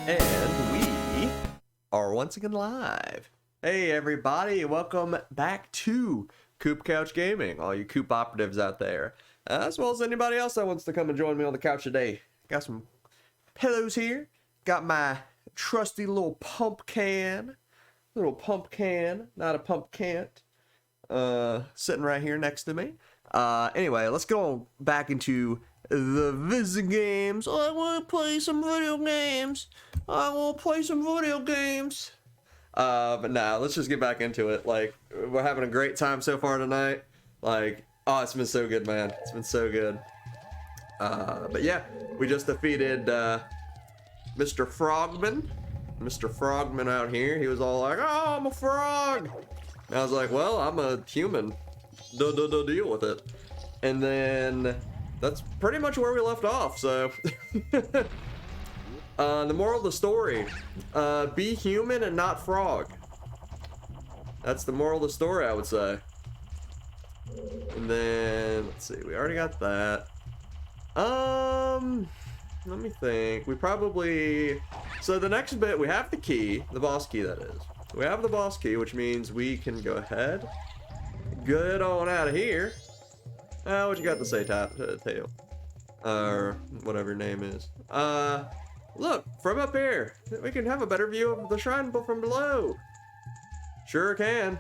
And we are once again live. Hey everybody, welcome back to CoopCouchGaming, all you Coop operatives out there, as well as anybody else that wants to come and join me on the couch today. Got some pillows here, got my trusty little pump can, not a pump can't, sitting right here next to me. Anyway, let's go back into the Visit games. I want to play some video games. But nah, let's just get back into it. Like, we're having a great time so far tonight. Like, oh, it's been so good, man. It's been so good. But yeah, we just defeated Mr. Frogman. Mr. Frogman out here. He was all like, oh, I'm a frog. And I was like, well, I'm a human. Deal with it. And then that's pretty much where we left off, so. The moral of the story, be human and not frog. That's the moral of the story, I would say. And then, let's see, we already got that. Let me think. We probably, so the next bit, we have the key, the boss key that is. We have the boss key, which means we can go ahead, get on out of here. What you got to say, Tail? Or whatever your name is. Look, from up here, we can have a better view of the shrine from below. Sure can.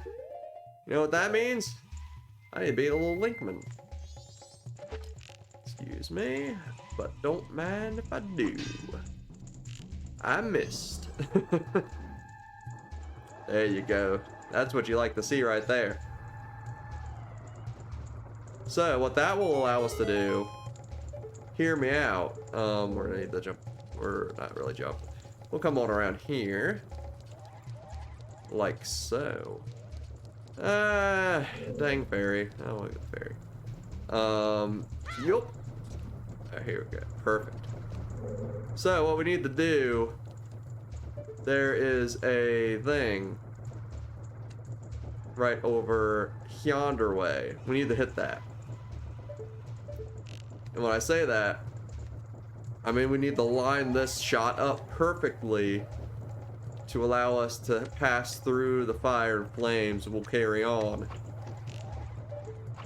You know what that means? I need to be a little Linkman. Excuse me, but don't mind if I do. I missed. There you go. That's what you like to see right there. So what that will allow us to do, hear me out. We're gonna need to jump. We're not really jump. We'll come on around here. Like so. Dang fairy. I want to get the fairy. Yup. Here we go. Perfect. So what we need to do, there is a thing right over yonder way. We need to hit that. And when I say that, I mean we need to line this shot up perfectly to allow us to pass through the fire and flames. We'll carry on.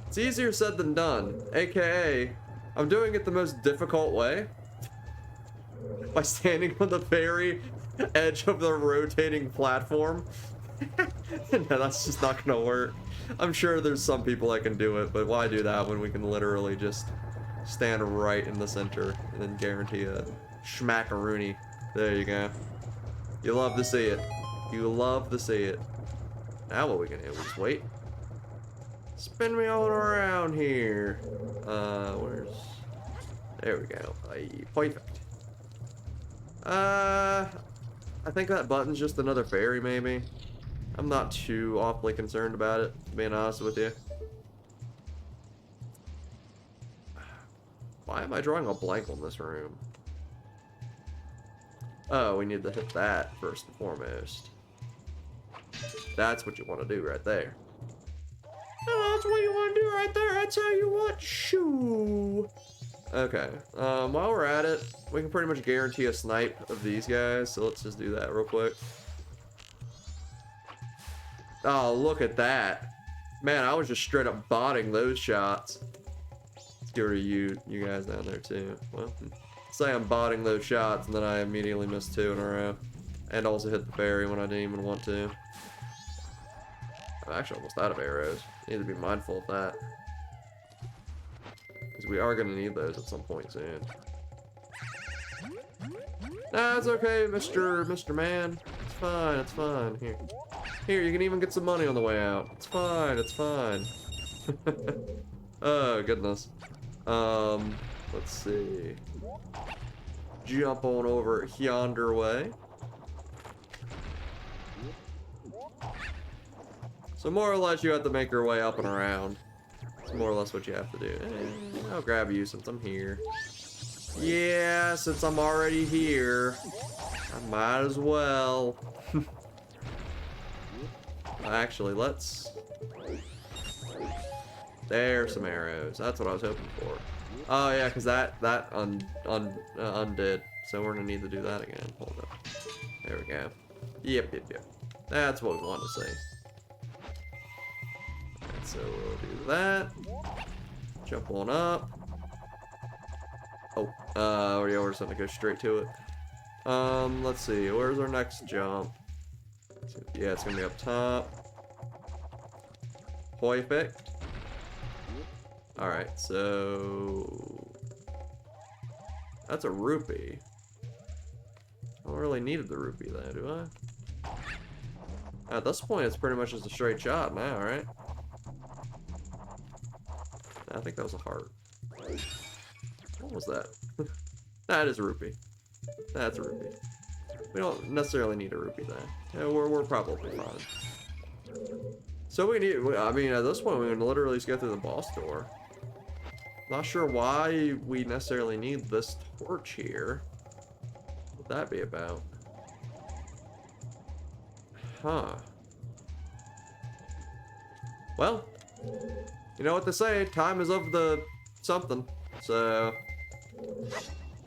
It's easier said than done, aka I'm doing it the most difficult way by standing on the very edge of the rotating platform. No, that's just not gonna work. I'm sure there's some people that can do it, but why do that when we can literally just stand right in the center and then guarantee a schmackaroony. There you go. You love to see it. You love to see it. Now what we can do? We just wait. Spin me all around here. Where's? There we go. Perfect. I think that button's just another fairy, maybe. I'm not too awfully concerned about it, being honest with you. Why am I drawing a blank on this room? Oh, we need to hit that first and foremost. That's what you want to do right there. Oh, that's what you want to do right there. I tell you what, shoo. Okay, while we're at it, we can pretty much guarantee a snipe of these guys, so let's just do that real quick. Oh, look at that. Man, I was just straight up botting those shots. Let's get rid of you guys down there too. Well, say I'm botting those shots and then I immediately missed 2 in a row. And also hit the fairy when I didn't even want to. I'm actually almost out of arrows. Need to be mindful of that. Because we are going to need those at some point soon. Nah, it's okay, Mr. Man. It's fine, it's fine. Here, you can even get some money on the way out. It's fine, it's fine. Oh, goodness. Let's see. Jump on over yonder way. So more or less you have to make your way up and around. It's more or less what you have to do. I'll grab you since I'm here. Yeah, since I'm already here, I might as well. Actually, let's... There's some arrows. That's what I was hoping for. Oh yeah, because that undid. So we're gonna need to do that again. Hold up. There we go. Yep. That's what we want to see. Alright, so we'll do that. Jump on up. Oh, we're just gonna go straight to it. Let's see. Where's our next jump? Yeah, it's gonna be up top. Perfect. Alright, so that's a rupee. I don't really needed the rupee though, do I? At this point, it's pretty much just a straight shot now, right? I think that was a heart. What was that? That is a rupee. That's a rupee. We don't necessarily need a rupee though. Yeah, we're probably fine. So we need, I mean, at this point, we can literally just go through the boss door. Not sure why we necessarily need this torch here. What would that be about? Huh. Well, you know what they say, time is of the something. So,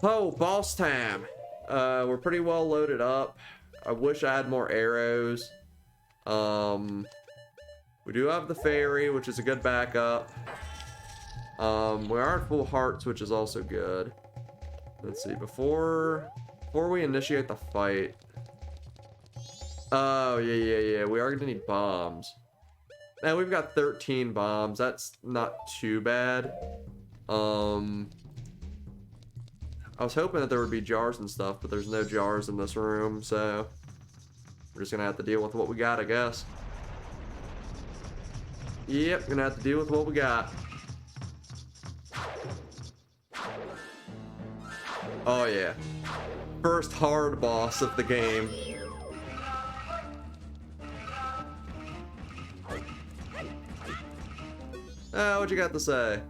oh, boss time. We're pretty well loaded up. I wish I had more arrows. We do have the fairy, which is a good backup. We are at full hearts, which is also good. Let's see, before we initiate the fight. Oh, yeah. We are gonna need bombs. Now we've got 13 bombs. That's not too bad. I was hoping that there would be jars and stuff, but there's no jars in this room, so we're just gonna have to deal with what we got, I guess. Yep, gonna have to deal with what we got. Oh yeah. First hard boss of the game. What you got to say?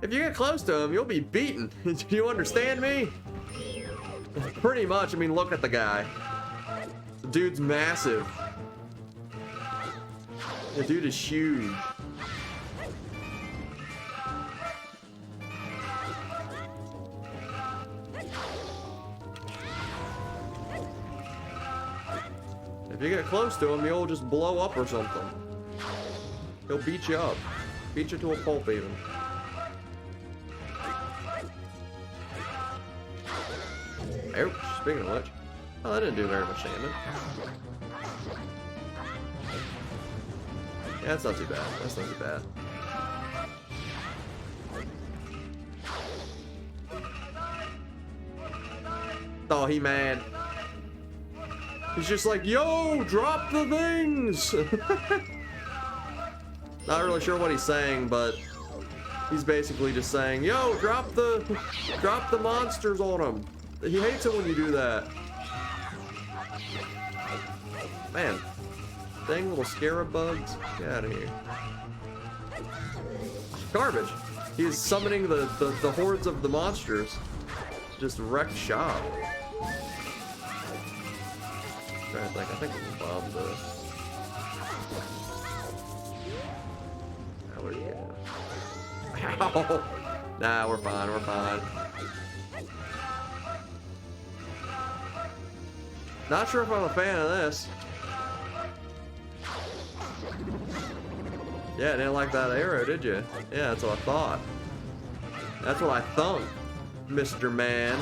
If you get close to him, you'll be beaten. Do you understand me? Pretty much. I mean, look at the guy. The dude's massive. The dude is huge. If you get close to him, you'll just blow up or something. He'll beat you up. Beat you to a pulp even. Ouch, speaking of which. Oh, that didn't do very much damage. Yeah, that's not too bad. That's not too bad. Oh, he mad. He's just like, yo, drop the things! Not really sure what he's saying, but he's basically just saying, yo, drop the monsters on him. He hates it when you do that. Man, dang little scarab bugs. Get out of here. Garbage. He's summoning the hordes of the monsters. Just wreck shop. I'm trying to think. I think it was Bob though. Where'd he go? Ow! Nah, we're fine. We're fine. Not sure if I'm a fan of this. Yeah, didn't like that arrow, did you? Yeah, that's what I thought. That's what I thunk, Mr. Man.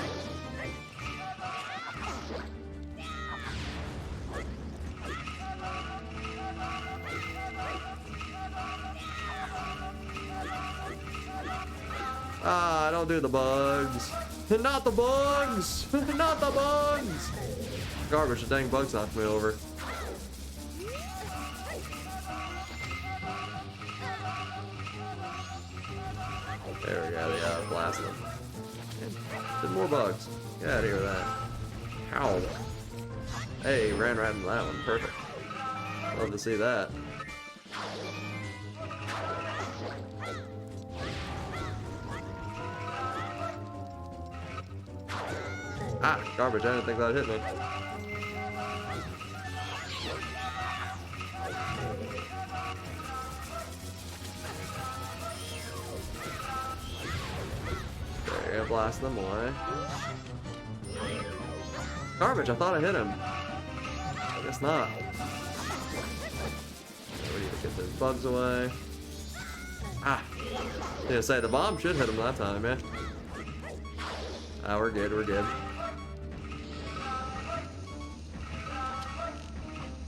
Ah, don't do the bugs. Not the bugs! Not the bugs! Garbage, the dang bugs knocked me over. There we go, yeah, blast them. Did more bugs. Get out of here with that. Ow. Hey, ran right into that one. Perfect. Love to see that. Ah, garbage. I didn't think that would hit me. blast them away. Garbage, I thought I hit him. I guess not. We need to get those bugs away. Ah! Yeah, say the bomb should hit him that time, yeah. Ah, we're good, we're good.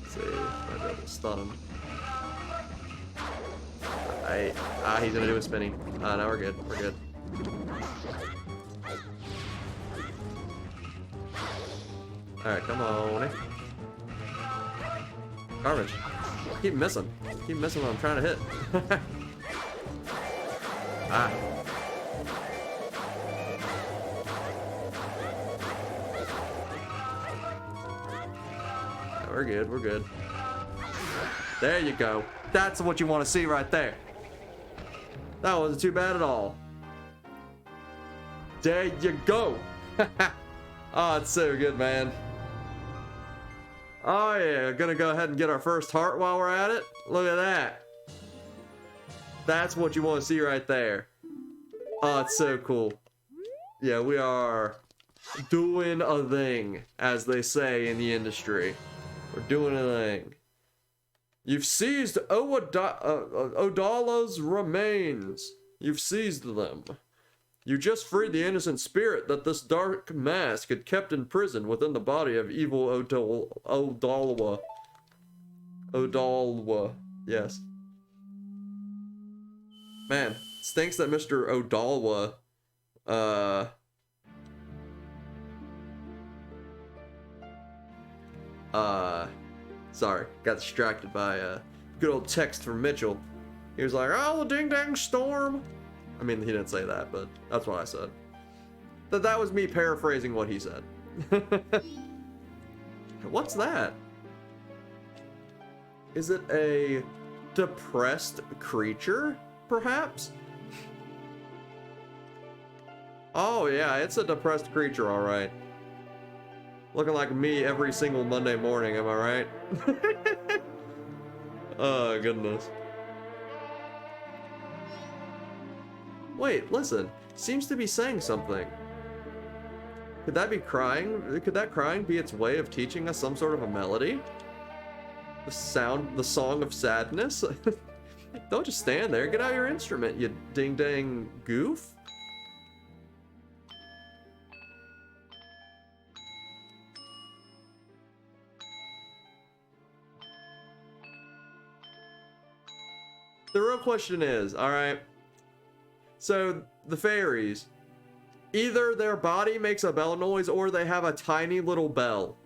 Let's see, might be able to stun him. He's gonna do a spinny. Ah, now we're good, we're good. Alright, come on. Garbage. Keep missing. Keep missing what I'm trying to hit. Ah. We're good, we're good. There you go. That's what you want to see right there. That wasn't too bad at all. There you go. Oh, it's so good, man. Oh yeah, gonna go ahead and get our first heart while we're at it. Look at that. That's what you want to see right there. Oh, it's so cool. Yeah, we are doing a thing, as they say in the industry. We're doing a thing. You've seized Odala's remains. You've seized them. You just freed the innocent spirit that this dark mask had kept in prison within the body of evil Odalwa. Odalwa, yes. Man, stinks that Mr. Odalwa, sorry, got distracted by a good old text from Mitchell. He was like, oh, the ding dang storm. I mean, he didn't say that, but that's what I said. That was me paraphrasing what he said. What's that? Is it a depressed creature, perhaps? Oh yeah, it's a depressed creature, all right. Looking like me every single Monday morning, am I right? Oh, goodness. Wait, listen. Seems to be saying something. Could that be crying? Could that crying be its way of teaching us some sort of a melody? The song of sadness? Don't just stand there. Get out your instrument, you ding-dang goof. The real question is, alright, so the fairies, either their body makes a bell noise or they have a tiny little bell.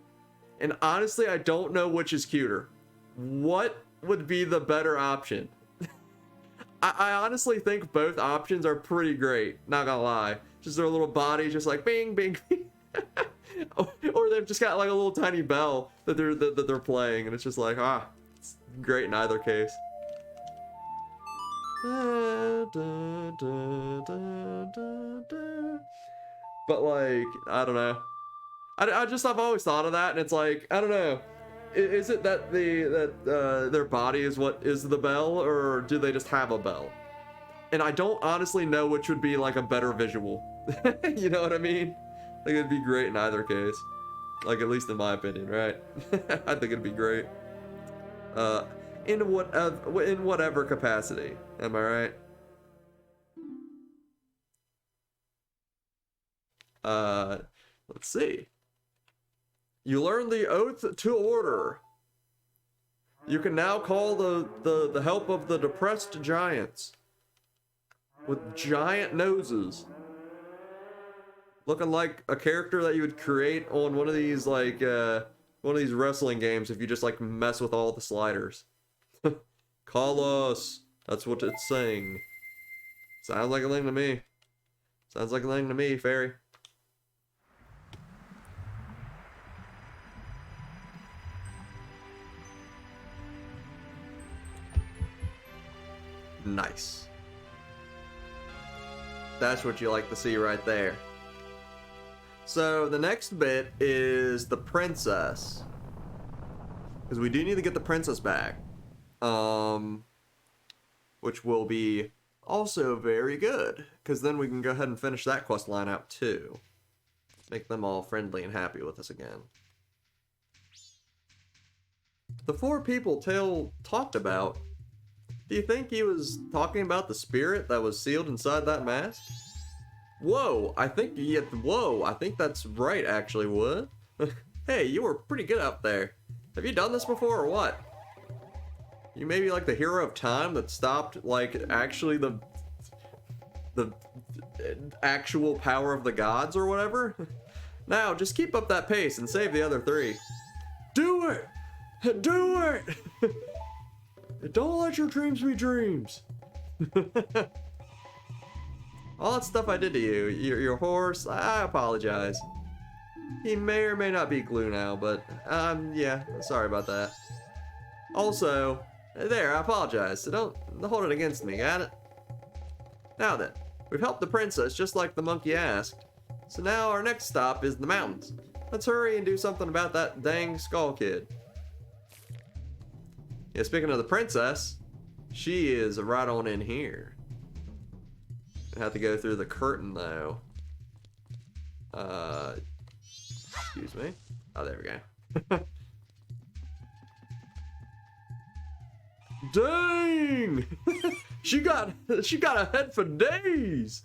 And honestly, I don't know which is cuter. What would be the better option? I honestly think both options are pretty great, not gonna lie. Just their little body just like bing, bing, bing. Or they've just got like a little tiny bell that they're playing, and it's just like, it's great in either case. But like, I don't know. I've always thought of that, and it's like, I don't know. Is it that their body is what is the bell, or do they just have a bell? And I don't honestly know which would be like a better visual. You know what I mean? I think it'd be great in either case. Like, at least in my opinion, right? I think it'd be great. In whatever capacity. Am I right? Let's see. You learn the oath to order. You can now call the help of the depressed giants with giant noses, looking like a character that you would create on one of these like one of these wrestling games if you just like mess with all the sliders. Call us. That's what it's saying. Sounds like a thing to me. Sounds like a thing to me, fairy. Nice. That's what you like to see right there. So the next bit is the princess, because we do need to get the princess back, which will be Also very good, because then we can go ahead and finish that quest line out too. Make them all friendly and happy with us again. The 4 people Tail talked about, do you think he was talking about the spirit that was sealed inside that mask? Whoa, I think that's right actually, Wood. Hey, you were pretty good up there. Have you done this before or what? You may be like the hero of time that stopped, like, actually the actual power of the gods or whatever? Now, just keep up that pace and save the other 3. Do it! Do it! Don't let your dreams be dreams. All that stuff I did to you, your horse, I apologize. He may or may not be glue now, but, yeah, sorry about that. Also, there, I apologize, so don't hold it against me, got it? Now then, we've helped the princess just like the monkey asked. So now our next stop is the mountains. Let's hurry and do something about that dang skull kid. Yeah, speaking of the princess, she is right on in here. I have to go through the curtain though. Excuse me. Oh, there we go. Dang! she got a head for days.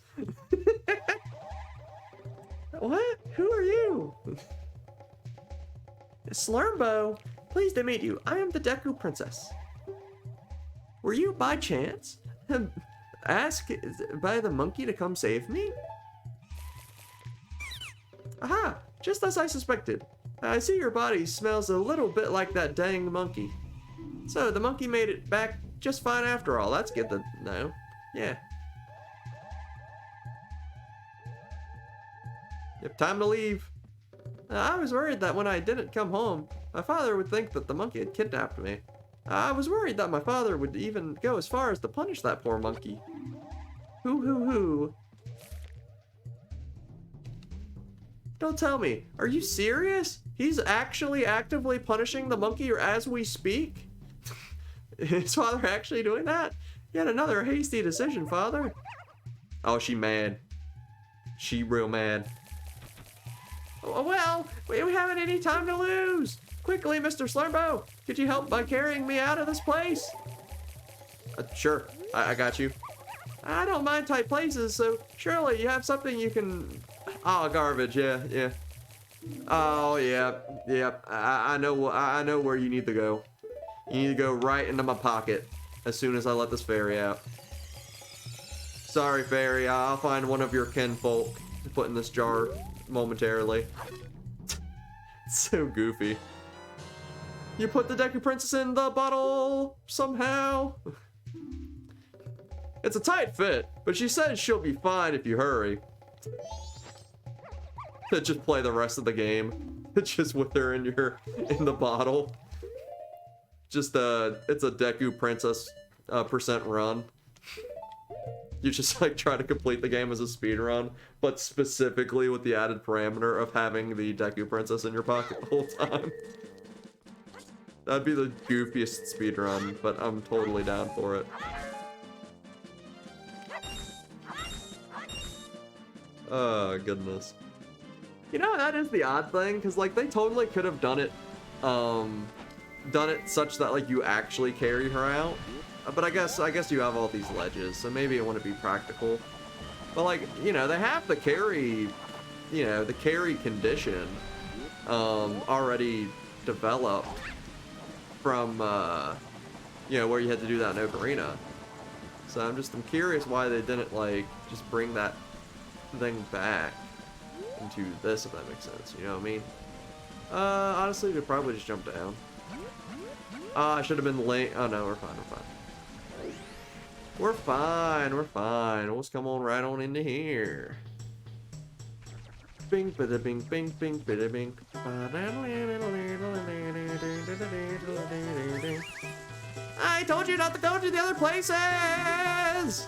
What? Who are you? Slurmbo, pleased to meet you. I am the Deku princess. Were you by chance asked by the monkey to come save me? Aha! Just as I suspected. I see your body smells a little bit like that dang monkey. So, the monkey made it back just fine after all. That's good to know. Yeah. Yep, time to leave. I was worried that when I didn't come home, my father would think that the monkey had kidnapped me. I was worried that my father would even go as far as to punish that poor monkey. Hoo. Don't tell me. Are you serious? He's actually actively punishing the monkey as we speak? Is father actually doing that? Yet another hasty decision, father. Oh, she mad. She real mad. Well, we haven't any time to lose. Quickly, Mr. Slurmbo, could you help by carrying me out of this place? Sure, I got you. I don't mind tight places, so surely you have something you can... Oh, garbage, yeah. Oh, yeah. I know where you need to go. You need to go right into my pocket as soon as I let this fairy out. Sorry, fairy, I'll find one of your kinfolk to put in this jar momentarily. It's so goofy. You put the Deku Princess in the bottle somehow. It's a tight fit, but she says she'll be fine if you hurry. Just play the rest of the game. Just with her in the bottle. Just it's a Deku Princess percent run. You just like try to complete the game as a speed run, but specifically with the added parameter of having the Deku Princess in your pocket the whole time. That'd be the goofiest speed run, but I'm totally down for it. Oh, goodness. You know, that is the odd thing, because, like, they totally could have done it such that, like, you actually carry her out. But I guess you have all these ledges, so maybe it wouldn't be practical. But, like, you know, they have the carry, the carry condition already developed from, where you had to do that in Ocarina. So I'm curious why they didn't, like, just bring that thing back into this, if that makes sense, you know what I mean? Honestly, we could probably just jump down. I should have been late. Oh no, we're fine. We're fine. Let's come on right on into here. Bing, bada, bing, bing, bing, bada, bing. I told you not to go to the other places!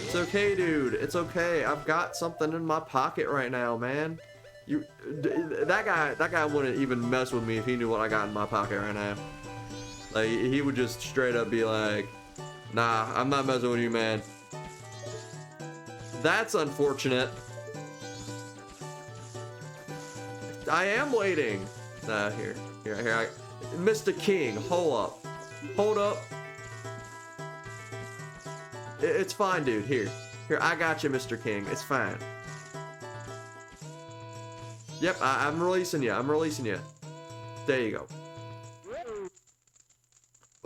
It's okay, dude. It's okay. I've got something in my pocket right now, man. That guy wouldn't even mess with me if he knew what I got in my pocket right now. Like, he would just straight up be like, nah, I'm not messing with you, man. That's unfortunate. I am waiting. Here. Mr. King, hold up. It's fine, dude. Here, I got you, Mr. King. It's fine. Yep, I'm releasing you. There you go.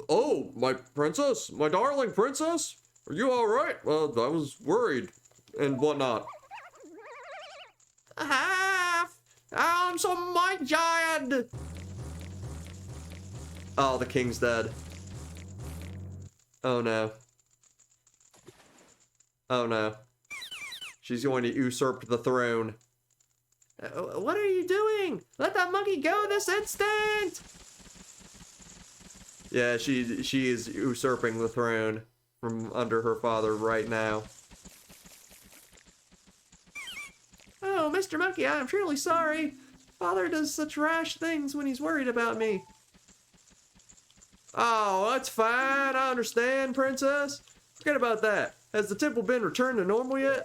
Oh, my princess, my darling princess, are you all right? Well, I was worried and whatnot. I'm so my giant. Oh, the king's dead. Oh no. Oh no. She's going to usurp the throne. What are you doing? Let that monkey go this instant! Yeah, she is usurping the throne from under her father right now. Oh, Mr. Monkey, I'm truly sorry. Father does such rash things when he's worried about me. Oh, that's fine. I understand, princess. Forget about that. Has the temple been returned to normal yet?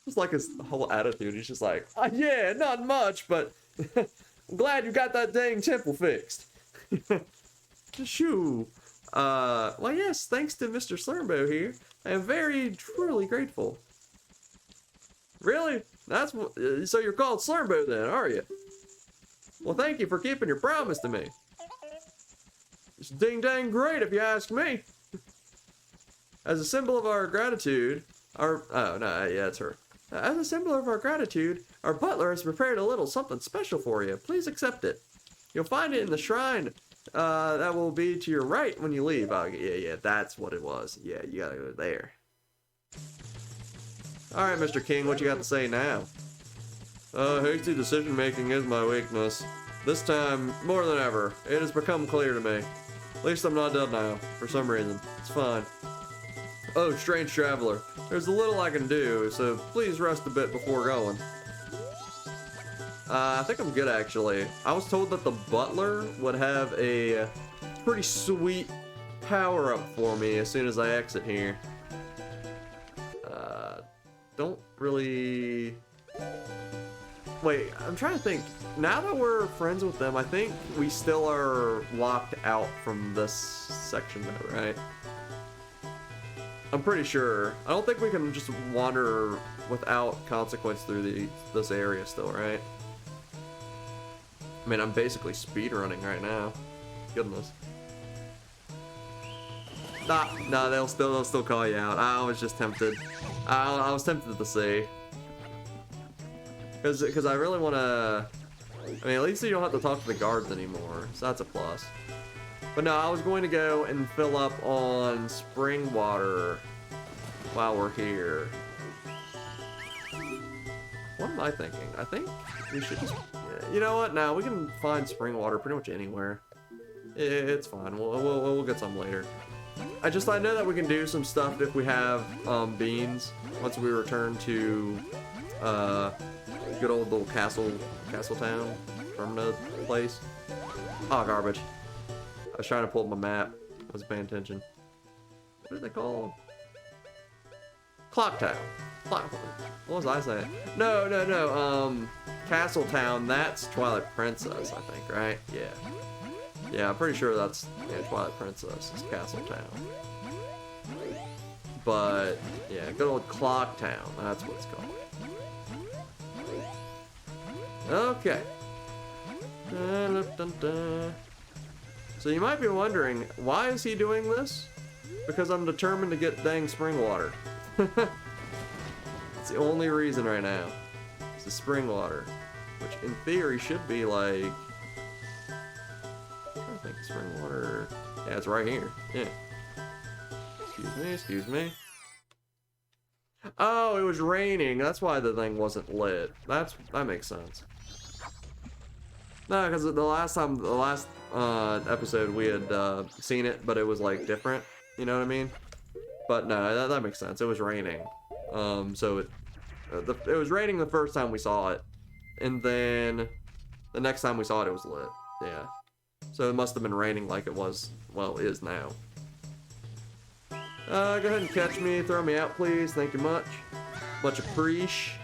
It's like his whole attitude. He's just like, yeah, not much, but I'm glad you got that dang temple fixed. Shoo. Well, yes, thanks to Mr. Slurmbo here. I am very, truly grateful. Really? That's so you're called Slurmbo then, are you? Well, thank you for keeping your promise to me. It's ding dang great if you ask me. As a symbol of our gratitude, it's her. As a symbol of our gratitude, our butler has prepared a little something special for you. Please accept it. You'll find it in the shrine. That will be to your right when you leave. Oh, yeah, that's what it was. Yeah, you gotta go there. Alright, Mr. King, what you got to say now? Hasty decision making is my weakness. This time, more than ever, it has become clear to me. At least I'm not dead now, for some reason. It's fine. Oh, strange traveler. There's a little I can do, so please rest a bit before going. I think I'm good, actually. I was told that the butler would have a pretty sweet power-up for me as soon as I exit here. Don't really... Wait, I'm trying to think. Now that we're friends with them, I think we still are locked out from this section though, right? I'm pretty sure. I don't think we can just wander without consequence through this area still, right? I mean, I'm basically speedrunning right now. Goodness. No, they'll still call you out. I was just tempted. I was tempted to see. Because I really want to... I mean, at least you don't have to talk to the guards anymore, so that's a plus. But no, I was going to go and fill up on spring water while we're here. What am I thinking? I think we should just... You know what? Now we can find spring water pretty much anywhere. It's fine. We'll get some later. I know that we can do some stuff if we have beans once we return to good old little castle town, Permanent place. Oh, garbage. I was trying to pull up my map. I wasn't paying attention. What did they call? Clock Town. What was I saying? No. Castle Town. That's Twilight Princess, I think, right? Yeah. Yeah, I'm pretty sure that's Twilight Princess is Castle Town. But yeah, good old Clock Town. That's what it's called. Okay. So you might be wondering, why is he doing this? Because I'm determined to get dang spring water. It's the only reason right now. It's the spring water. Which in theory should be like... I'm trying to think, spring water... Yeah, it's right here. Yeah. Excuse me. Oh, it was raining. That's why the thing wasn't lit. That makes sense. No, because the last episode we had seen it, but it was like different. You know what I mean? But no, that makes sense. It was raining. So it was raining the first time we saw it, and then the next time we saw it, it was lit. Yeah. So it must have been raining like it was. Well, it is now. Go ahead and catch me. Throw me out, please. Thank you much. Much appreciate.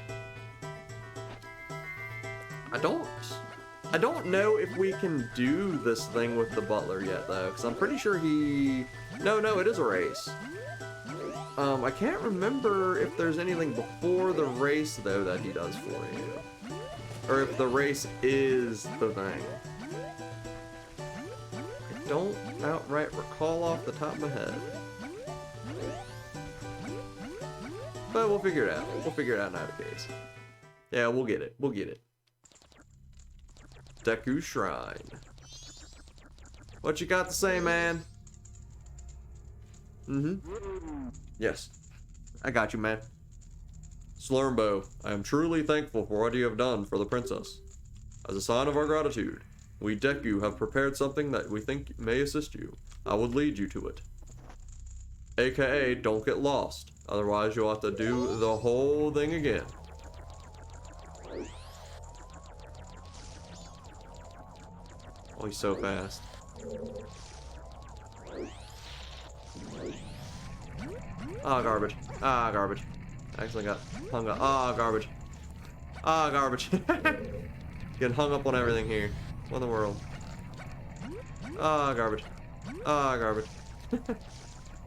I don't know if we can do this thing with the butler yet, though, because I'm pretty sure he... No, it is a race. I can't remember if there's anything before the race, though, that he does for you. Or if the race is the thing. I don't outright recall off the top of my head. But we'll figure it out. We'll figure it out in either case. Yeah, we'll get it. We'll get it. Deku Shrine. What you got to say, man? Yes. I got you, man. Slurmbo, I am truly thankful for what you have done for the princess. As a sign of our gratitude, we Deku have prepared something that we think may assist you. I would lead you to it. AKA, don't get lost. Otherwise, you'll have to do the whole thing again. Oh, he's so fast. Ah, garbage. Ah, garbage. Actually got hung up. Ah, garbage. Ah, garbage. Getting hung up on everything here. What in the world? Ah, garbage. Ah, garbage.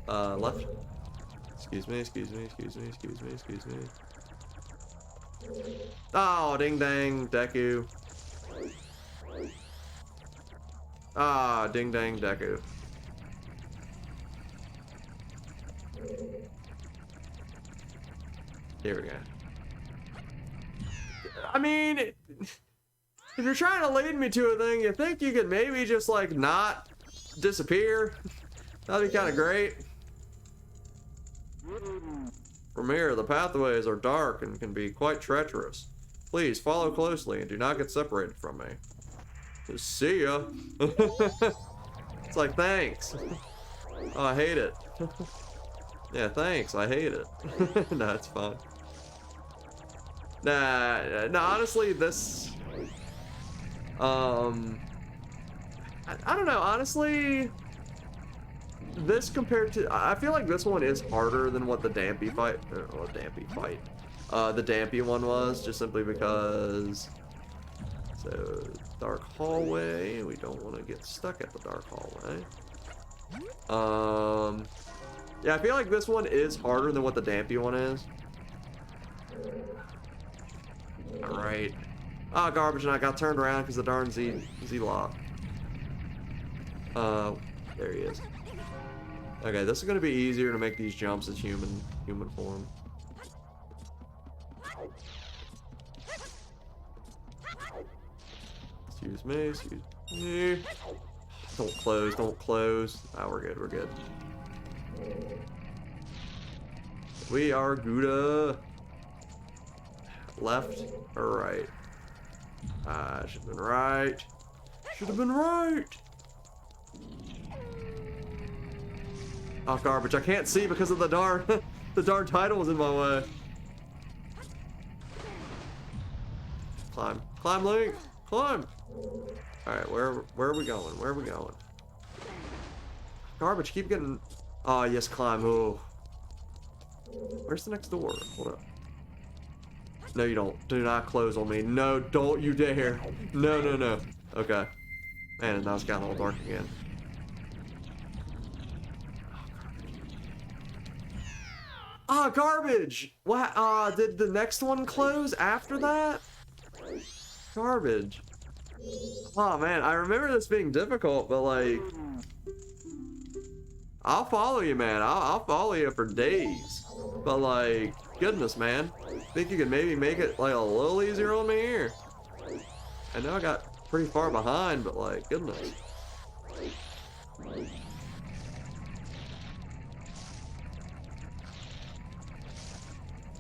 Left. Excuse me, excuse me, excuse me, excuse me, excuse me. Oh, ding dang, Deku. Ah, ding dang, Deku. Here we go. I mean, if you're trying to lead me to a thing, you think you could maybe just, like, not disappear? That'd be kind of great. From here, the pathways are dark and can be quite treacherous. Please follow closely and do not get separated from me. See ya. It's like, thanks. Oh, I hate it. Yeah, thanks. I hate it. No, it's fine. Nah, honestly, this... I don't know, honestly... This compared to... I feel like this one is harder than what the Dampy fight... the Dampy one was, just simply because... So, dark hallway. We don't want to get stuck at the dark hallway. Yeah, I feel like this one is harder than what the Dampy one is. Alright. Ah, garbage, and I got turned around because the darn Z-lock. There he is. Okay, this is going to be easier to make these jumps as human form. Excuse me, excuse me. Don't close, don't close. Ah, we're good, we're good. We are Gouda. Left or right? Should have been right. Should have been right. Oh, garbage. I can't see because of the darn the darn title was in my way. Climb. Climb, Link. Climb. Alright, where are we going? Where are we going? Garbage, keep getting... Oh, yes, climb. Oh. Where's the next door? Hold up. No, you don't. Do not close on me. No, don't you dare. No, no, no. Okay. Man, now it's gotten all dark again. Ah, garbage! What? Did the next one close after that? Garbage. Oh, man, I remember this being difficult, but, like... I'll follow you, man. I'll follow you for days. But, like, goodness, man. Think you could maybe make it, like, a little easier on me here? I know I got pretty far behind, but, like, goodness.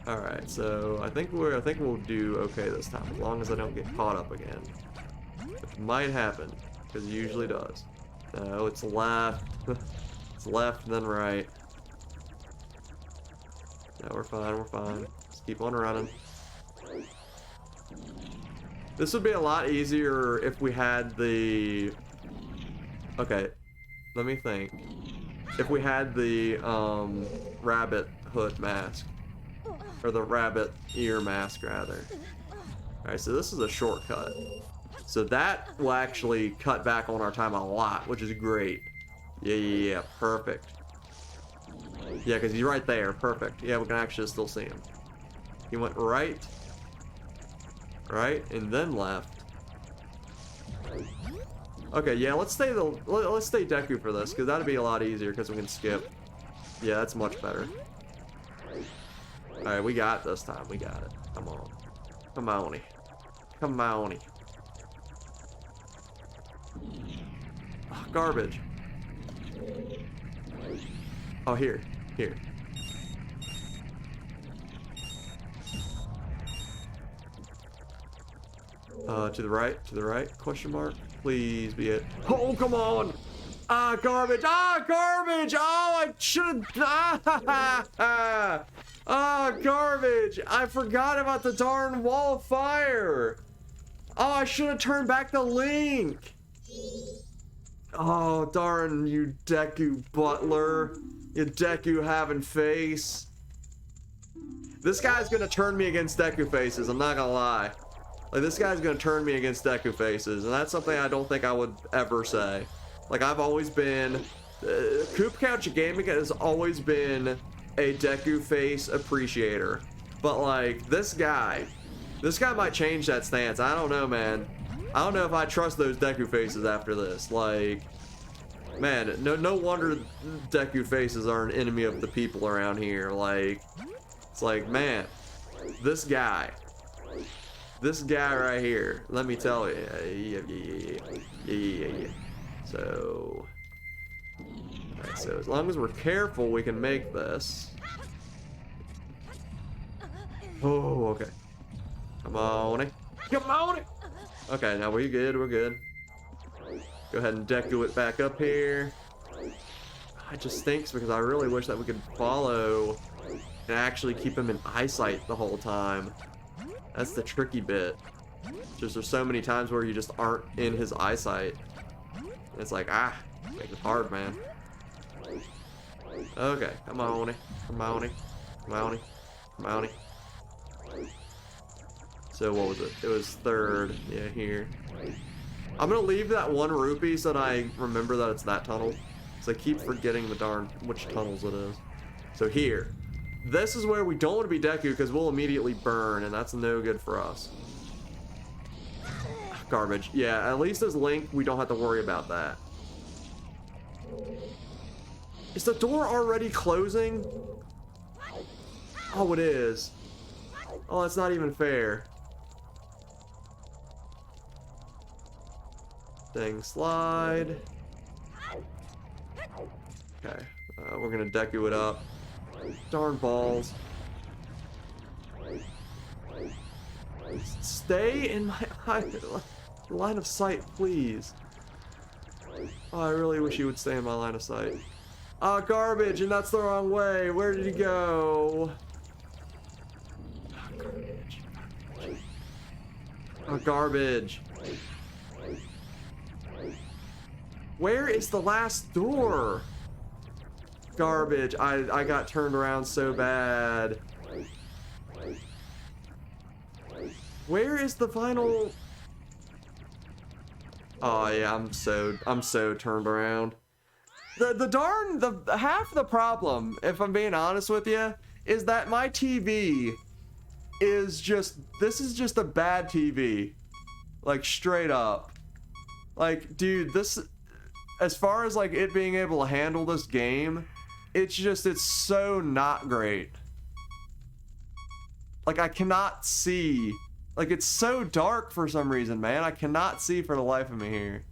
Alright, so I think we'll do okay this time, as long as I don't get caught up again. Which might happen, because it usually does. No, it's left. It's left and then right. No, we're fine, we're fine. Just keep on running. This would be a lot easier if we had the... Okay, let me think. if we had the rabbit hood mask, or the rabbit ear mask rather. All right, so this is a shortcut. So that will actually cut back on our time a lot, which is great. Yeah, perfect. Yeah, because he's right there. Perfect. Yeah, we can actually still see him. He went right, and then left. Okay, yeah, let's stay Deku for this, because that'd be a lot easier, because we can skip. Yeah, that's much better. Alright, we got it this time. We got it. Come on. Come on. Come on. Oh, garbage. Oh, here. Here. To the right, question mark. Please be it. Oh, come on! Ah, garbage! Ah, garbage! Oh, I should've... Ah, garbage! I forgot about the darn wall of fire! Oh, I should've turned back the link! Oh, darn you Deku butler. You Deku having face. This guy's gonna turn me against Deku faces, I'm not gonna lie. Like, this guy's gonna turn me against Deku faces, and that's something I don't think I would ever say. Like, I've always been... CoopCouchGaming has always been a Deku face appreciator. But, like, this guy might change that stance. I don't know, man. I don't know if I trust those Deku faces after this. Like, man, no wonder Deku faces are an enemy of the people around here. Like, it's like, man, this guy right here, let me tell you. Yeah. So, alright, so as long as we're careful, we can make this. Oh, okay. Come on. Okay, now we're good. Go ahead and Deku it back up here. It just stinks because I really wish that we could follow and actually keep him in eyesight the whole time. That's the tricky bit. Just there's so many times where you just aren't in his eyesight. It's like, make it hard, man. Okay, come on. So what was it? It was third. Yeah, here. I'm gonna leave that 1 rupee so that I remember that it's that tunnel. So I keep forgetting the darn which tunnels it is. So here. This is where we don't want to be Deku because we'll immediately burn, and that's no good for us. Garbage. Yeah, at least as Link, we don't have to worry about that. Is the door already closing? Oh, it is. Oh, that's not even fair. Dang, slide. Okay, we're gonna Deku it up. Darn balls. Stay in my line of sight, please. Oh, I really wish he would stay in my line of sight. Ah, garbage, and that's the wrong way. Where did he go? Garbage. Oh, garbage. Where is the last door? Garbage. I got turned around so bad. Where is the final? Oh yeah, I'm so turned around. The half the problem, if I'm being honest with you, is that my TV is this is just a bad TV. Like, straight up. Like, dude, this, as far as like it being able to handle this game, it's so not great. Like, I cannot see. Like, it's so dark for some reason, man. I cannot see for the life of me here.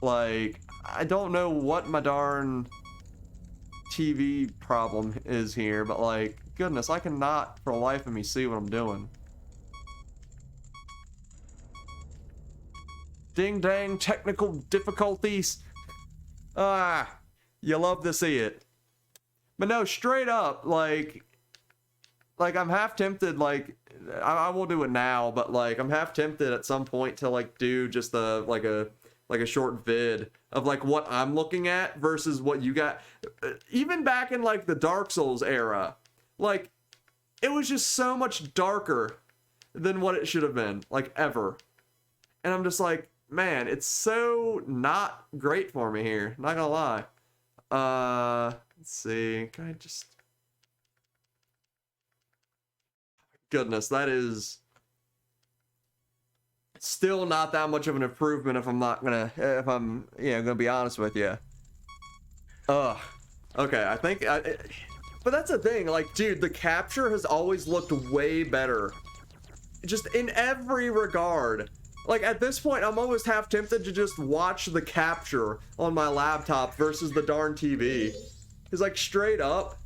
Like, I don't know what my darn TV problem is here, but like, goodness, I cannot for the life of me see what I'm doing. Ding dang, technical difficulties. You love to see it. But no, straight up, like I'm half tempted, like, I won't do it now, but like, I'm half tempted at some point to like do just a like a short vid of like what I'm looking at versus what you got. Even back in like the Dark Souls era, like it was just so much darker than what it should have been, like ever. And I'm just like, man, it's so not great for me here. Not gonna lie. Let's see. Can I just... Goodness, that is still not that much of an improvement if I'm gonna be honest with you. Ugh. Okay, I think but that's the thing, like, dude, the capture has always looked way better. Just in every regard. Like, at this point, I'm almost half tempted to just watch the capture on my laptop versus the darn TV. Because, like, straight up,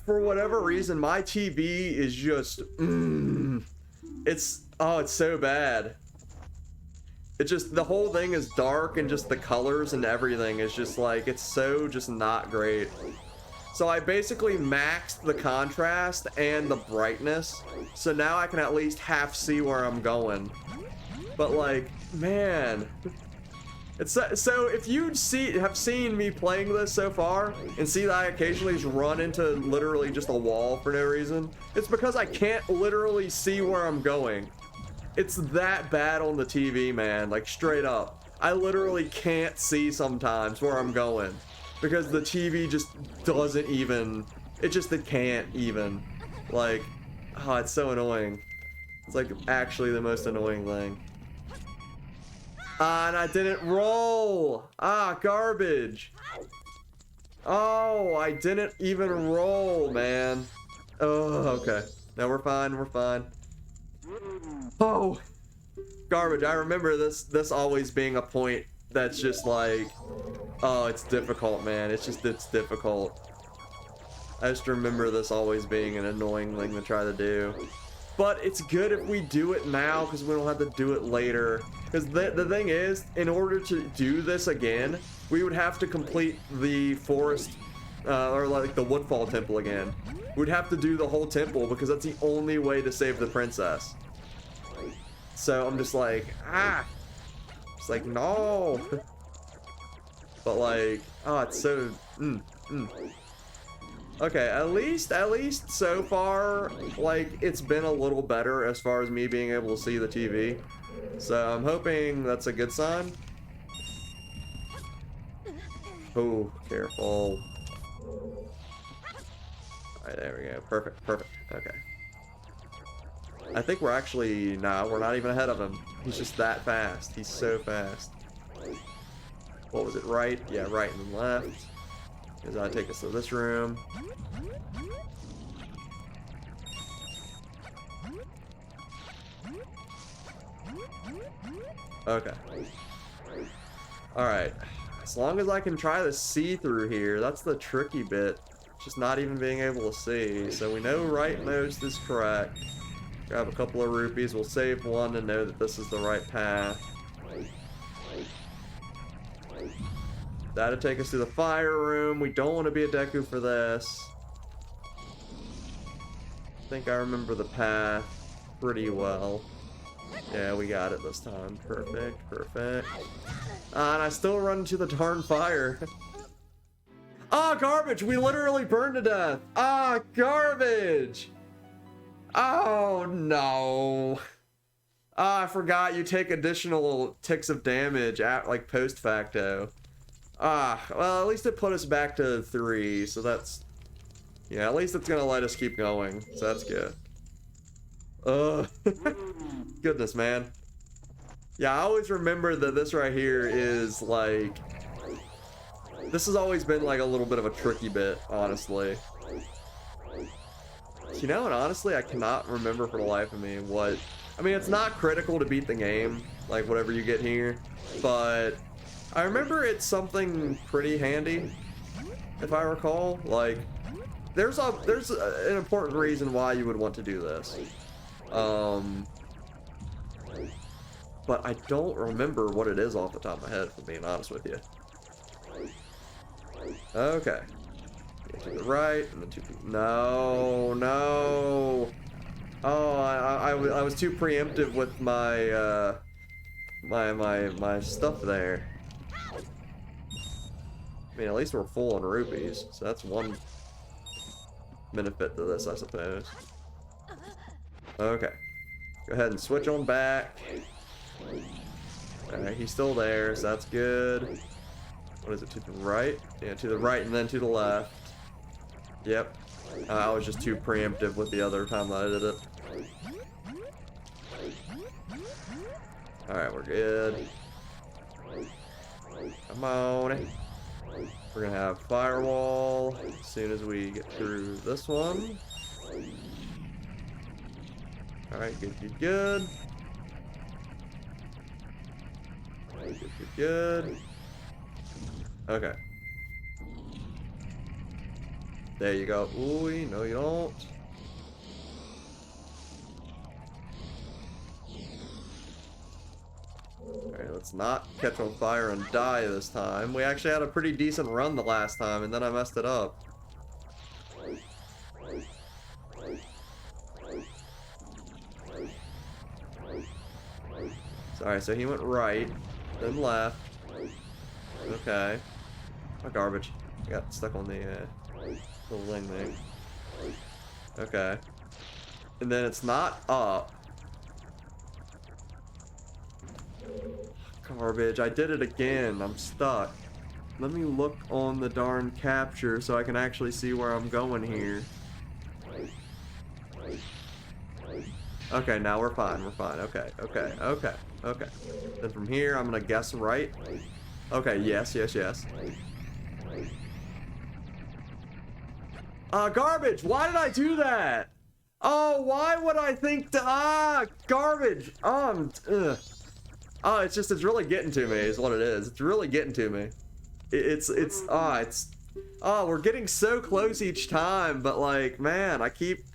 for whatever reason, my TV is just, it's so bad. It just, the whole thing is dark, and just the colors and everything is just like, it's so just not great. So I basically maxed the contrast and the brightness, so now I can at least half see where I'm going. But like, man, it's so if you have seen me playing this so far and see that I occasionally just run into literally just a wall for no reason, it's because I can't literally see where I'm going. It's that bad on the TV, man, like straight up. I literally can't see sometimes where I'm going because the TV just doesn't even, it can't even. Like, oh, it's so annoying. It's like actually the most annoying thing. And I didn't roll. Garbage. Oh, I didn't even roll, man. Oh, okay. No, we're fine. We're fine. Oh, garbage. I remember this always being a point that's just like, oh, it's difficult, man. It's difficult. I just remember this always being an annoying thing to try to do. But it's good if we do it now because we don't have to do it later. Because the thing is, in order to do this again, we would have to complete the forest, or like the Woodfall Temple again. We'd have to do the whole temple because that's the only way to save the princess. So I'm just like, it's like, no. But like, oh, it's so, Okay, at least so far, like, it's been a little better as far as me being able to see the TV. So I'm hoping that's a good sign. Oh, careful. Alright, there we go. Perfect, perfect. Okay. I think we're actually, nah, we're not even ahead of him. He's just that fast. He's so fast. What was it, right? Yeah, right and then left. Does that take us to this room? Okay. Alright. As long as I can try to see through here, that's the tricky bit. Just not even being able to see. So we know rightmost is correct. Grab a couple of rupees. We'll save one to know that this is the right path. That'll take us to the fire room. We don't want to be a Deku for this. I think I remember the path pretty well. Yeah, we got it this time. Perfect, perfect. And I still run into the darn fire. Garbage! We literally burned to death! Garbage! Oh, no. I forgot you take additional ticks of damage at, like, post facto. Well, at least it put us back to 3, so that's... Yeah, at least it's gonna let us keep going, so that's good. Goodness, man. Yeah, I always remember that this right here is, like... This has always been, like, a little bit of a tricky bit, honestly. You know, and honestly, I cannot remember for the life of me what... I mean, it's not critical to beat the game, like, whatever you get here, but... I remember it's something pretty handy, if I recall. Like, there's an important reason why you would want to do this. But I don't remember what it is off the top of my head, if I'm being honest with you. Okay. To the right, and then to... No, no. Oh, I was too preemptive with my, my stuff there. I mean, at least we're full on rupees, so that's one benefit to this, I suppose. Okay. Go ahead and switch on back. Alright, he's still there, so that's good. What is it, to the right? Yeah, to the right and then to the left. Yep. I was just too preemptive with the other time that I did it. Alright, we're good. Come on. We're gonna have firewall as soon as we get through this one. Alright, good, good, good. Good, good, good. Okay. There you go. Ooh, no you don't. Alright, let's not catch on fire and die this time. We actually had a pretty decent run the last time, and then I messed it up. Sorry, so he went right, then left. Okay. My garbage. I got stuck on the little thing there. Okay. And then it's not up. Garbage. I did it again. I'm stuck. Let me look on the darn capture so I can actually see where I'm going here. Okay, now we're fine. We're fine. Okay, okay, okay, okay. Then from here, I'm gonna guess right. Okay, yes, yes, yes. Garbage! Why did I do that? Oh, why would I think to, garbage! Oh, it's really getting to me, is what it is. It's really getting to me. We're getting so close each time, but like, man, I keep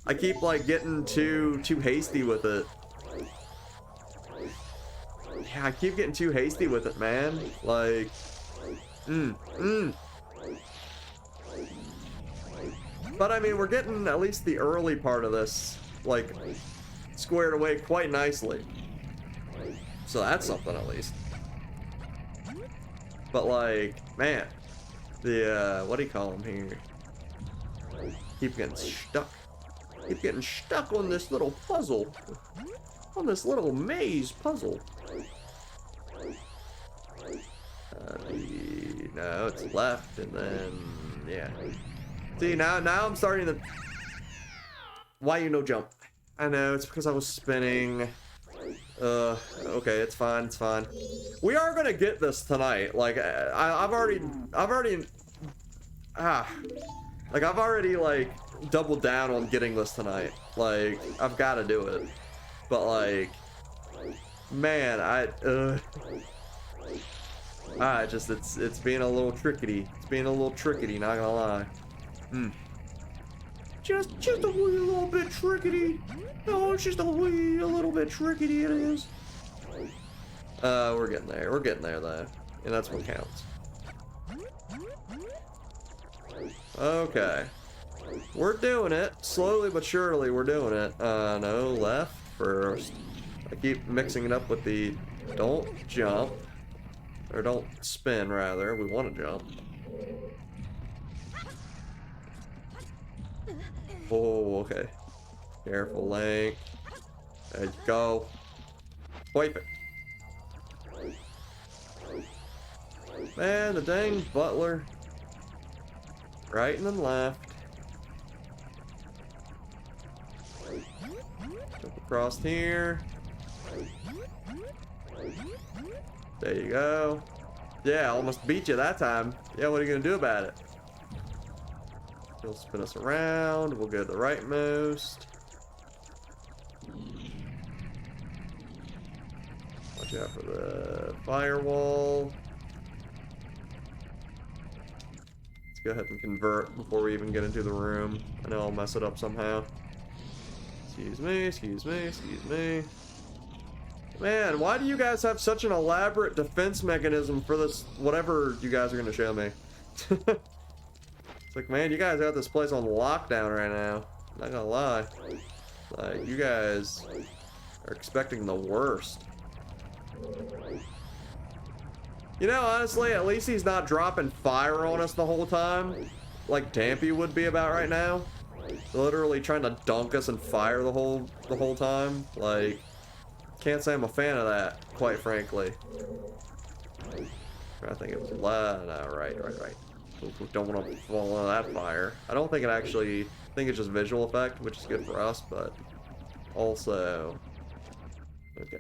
like getting too hasty with it. Yeah, I keep getting too hasty with it, man. Like, But I mean, we're getting at least the early part of this, like, squared away quite nicely. So that's something at least. But like, man, the, what do you call them here? Keep getting stuck. Keep getting stuck on this little puzzle. On this little maze puzzle. No, it's left, and then, yeah. See, now I'm starting to... Why you no jump? I know, it's because I was spinning. Okay, it's fine, it's fine. We are gonna get this tonight. Like, I've already, like, doubled down on getting this tonight. Like, I've got to do it. But, like, man, it's being a little trickety. It's being a little trickety, not gonna lie. Just a wee little bit trickety. No, it's just a little bit trickety it is. We're getting there. We're getting there, though. And that's what counts. Okay. We're doing it. Slowly but surely, we're doing it. No, left first. I keep mixing it up with the don't jump. Or don't spin, rather. We want to jump. Oh, okay. Careful, Link. There you go. Wipe it. Man, the dang butler. Right and then left. Jump across here. There you go. Yeah, almost beat you that time. Yeah, what are you gonna do about it? He'll spin us around. We'll go to the rightmost. Watch out for the firewall. Let's go ahead and convert before we even get into the room. I know I'll mess it up somehow. Excuse me, excuse me, excuse me. Man, why do you guys have such an elaborate defense mechanism for this, whatever you guys are going to show me? It's like, man, you guys got this place on lockdown right now. Not gonna lie. Like, you guys are expecting the worst. You know, honestly, at least he's not dropping fire on us the whole time, like Dampy would be about right now. Literally trying to dunk us in fire the whole time. Like, can't say I'm a fan of that, quite frankly. I think it was no, right. Don't want to fall into that fire. I don't think it actually. I think it's just visual effect, which is good for us, but also okay.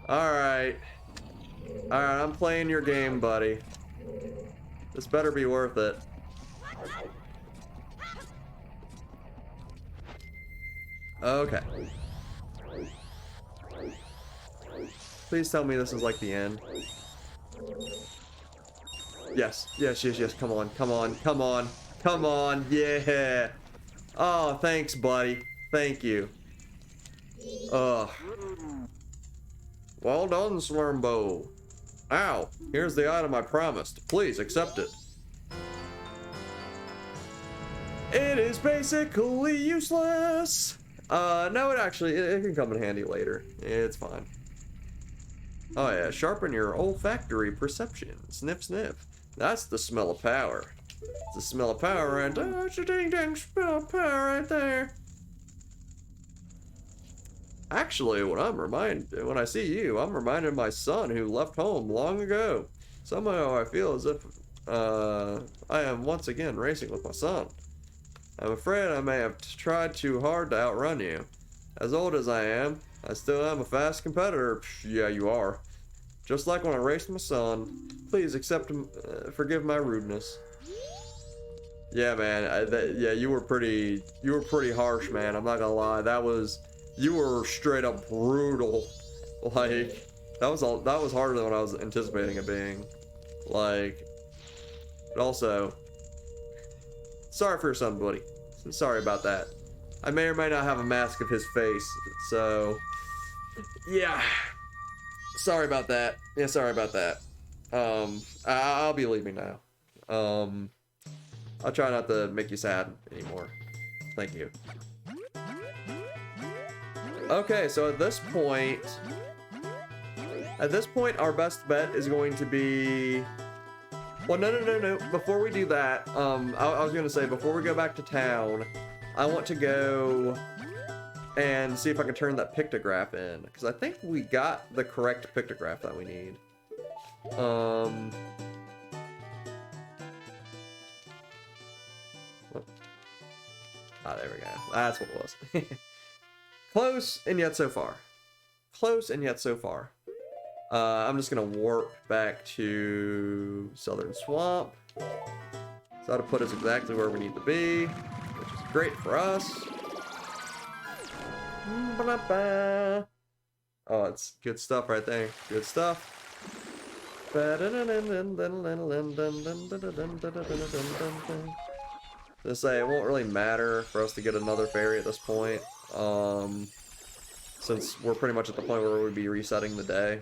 All right, I'm playing your game, buddy. This better be worth it. Okay. Please tell me this is like the end. Yes. Come on. Yeah. Oh, thanks, buddy. Thank you. Ugh. Well done, Slurmbo. Ow. Here's the item I promised. Please accept it. It is basically useless. No, it can come in handy later. It's fine. Oh yeah, sharpen your olfactory perception. Sniff, sniff. That's the smell of power. It's the smell of power right there. That's a ding dang smell of power right there. Actually, when I see you, I'm reminded of my son who left home long ago. Somehow I feel as if I am once again racing with my son. I'm afraid I may have tried too hard to outrun you. As old as I am, I still am a fast competitor. Psh, yeah, you are. Just like when I raced my son. Please forgive my rudeness. Yeah, man. Yeah, you were pretty harsh, man. I'm not gonna lie. You were straight up brutal. Like, that was harder than what I was anticipating it being. Like, but also, sorry for your son, buddy. Sorry about that. I may or may not have a mask of his face, so yeah. Sorry about that. Yeah, sorry about that. I'll be leaving now. I'll try not to make you sad anymore. Thank you. Okay, so at this point, our best bet is going to be. Well, no. Before we do that, I was gonna say, before we go back to town, I want to go and see if I can turn that pictograph in, because I think we got the correct pictograph that we need. There we go. That's what it was. Close, and yet so far. Close, and yet so far. I'm just gonna warp back to Southern Swamp. So that'll put us exactly where we need to be, which is great for us. Oh, it's good stuff right there. Good stuff. Just say it won't really matter for us to get another fairy at this point, since we're pretty much at the point where we'd be resetting the day.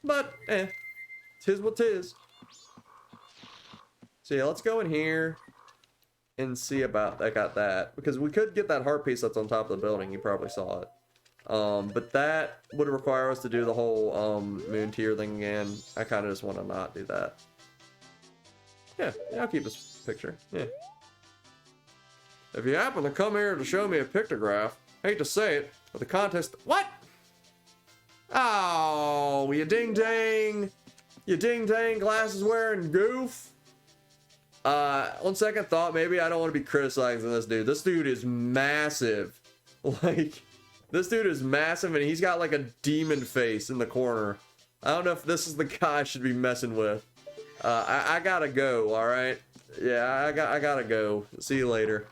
But tis what tis. So yeah, let's go in here and see about that, because we could get that heart piece that's on top of the building. You probably saw it. But that would require us to do the whole moon tier thing again. I kind of just want to not do that. Yeah, I'll keep this picture. Yeah. If you happen to come here to show me a pictograph, hate to say it, but the contest. What? Oh, you ding dang glasses wearing goof. On second thought, maybe I don't want to be criticizing this dude. This dude is massive. Like, this dude is massive, and he's got like a demon face in the corner. I don't know if this is the guy I should be messing with. I gotta go, alright? Yeah, I gotta go. See you later.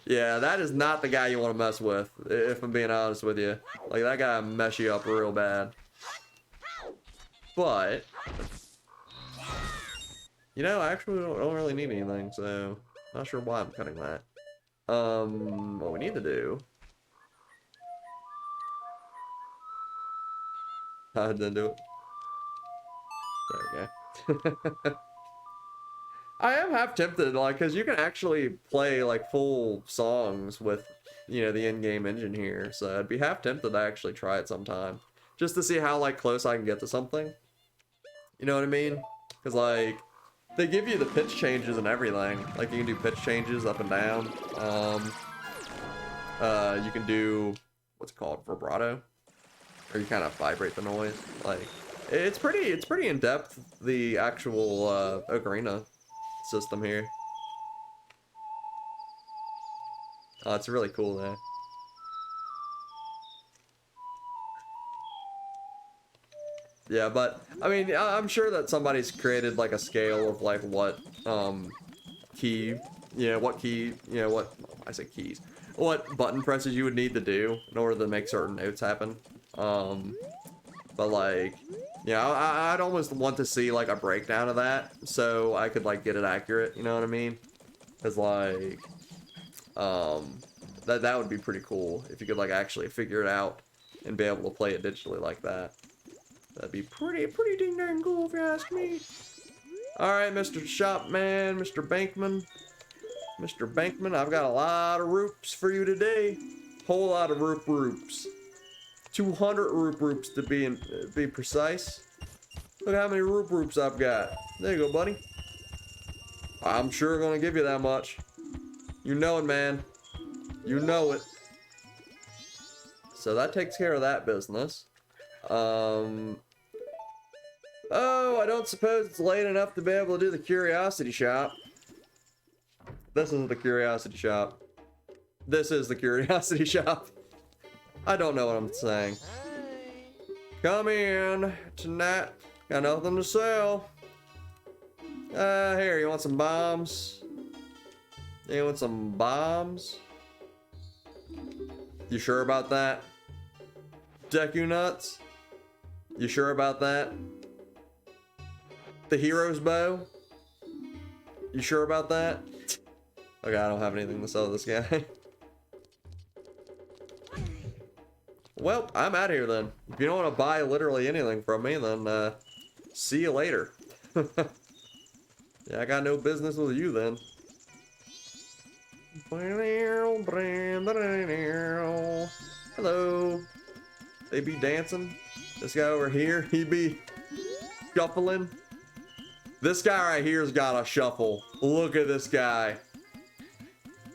Yeah, that is not the guy you want to mess with, if I'm being honest with you. Like, that guy will mess you up real bad. But, you know, I actually don't really need anything, so not sure why I'm cutting that. What we need to do. I didn't do it. There we go. I am half tempted, like, because you can actually play, like, full songs with, you know, the in-game engine here. So I'd be half tempted to actually try it sometime. Just to see how, like, close I can get to something. You know what I mean? Because, like, they give you the pitch changes and everything. Like, you can do pitch changes up and down. You can do, what's it called, vibrato? Or you kind of vibrate the noise. Like, it's pretty in-depth, the actual, ocarina system here. Oh, it's really cool there. Yeah, but I mean, I'm sure that somebody's created like a scale of like what key, what I say keys, what button presses you would need to do in order to make certain notes happen. But like, yeah, I'd almost want to see like a breakdown of that so I could like get it accurate. You know what I mean? Because like, that would be pretty cool if you could like actually figure it out and be able to play it digitally like that. That'd be pretty ding dang cool if you ask me. Alright, Mr. Shopman, Mr. Bankman. Mr. Bankman, I've got a lot of roops for you today. Whole lot of roops. 200 roops to be precise. Look how many roops I've got. There you go, buddy. I'm sure gonna give you that much. You know it, man. You know it. So that takes care of that business. Oh, I don't suppose it's late enough to be able to do the curiosity shop. This isn't the curiosity shop. This is the curiosity shop. I don't know what I'm saying. Come in tonight. Got nothing to sell. Here, you want some bombs? You want some bombs? You sure about that? Deku nuts? You sure about that? The hero's bow? You sure about that? Okay, I don't have anything to sell this guy. Well, I'm out of here then. If you don't want to buy literally anything from me, then see you later. Yeah, I got no business with you then. Hello. They be dancing. This guy over here, he be shuffling. This guy right here's got a shuffle. Look at this guy.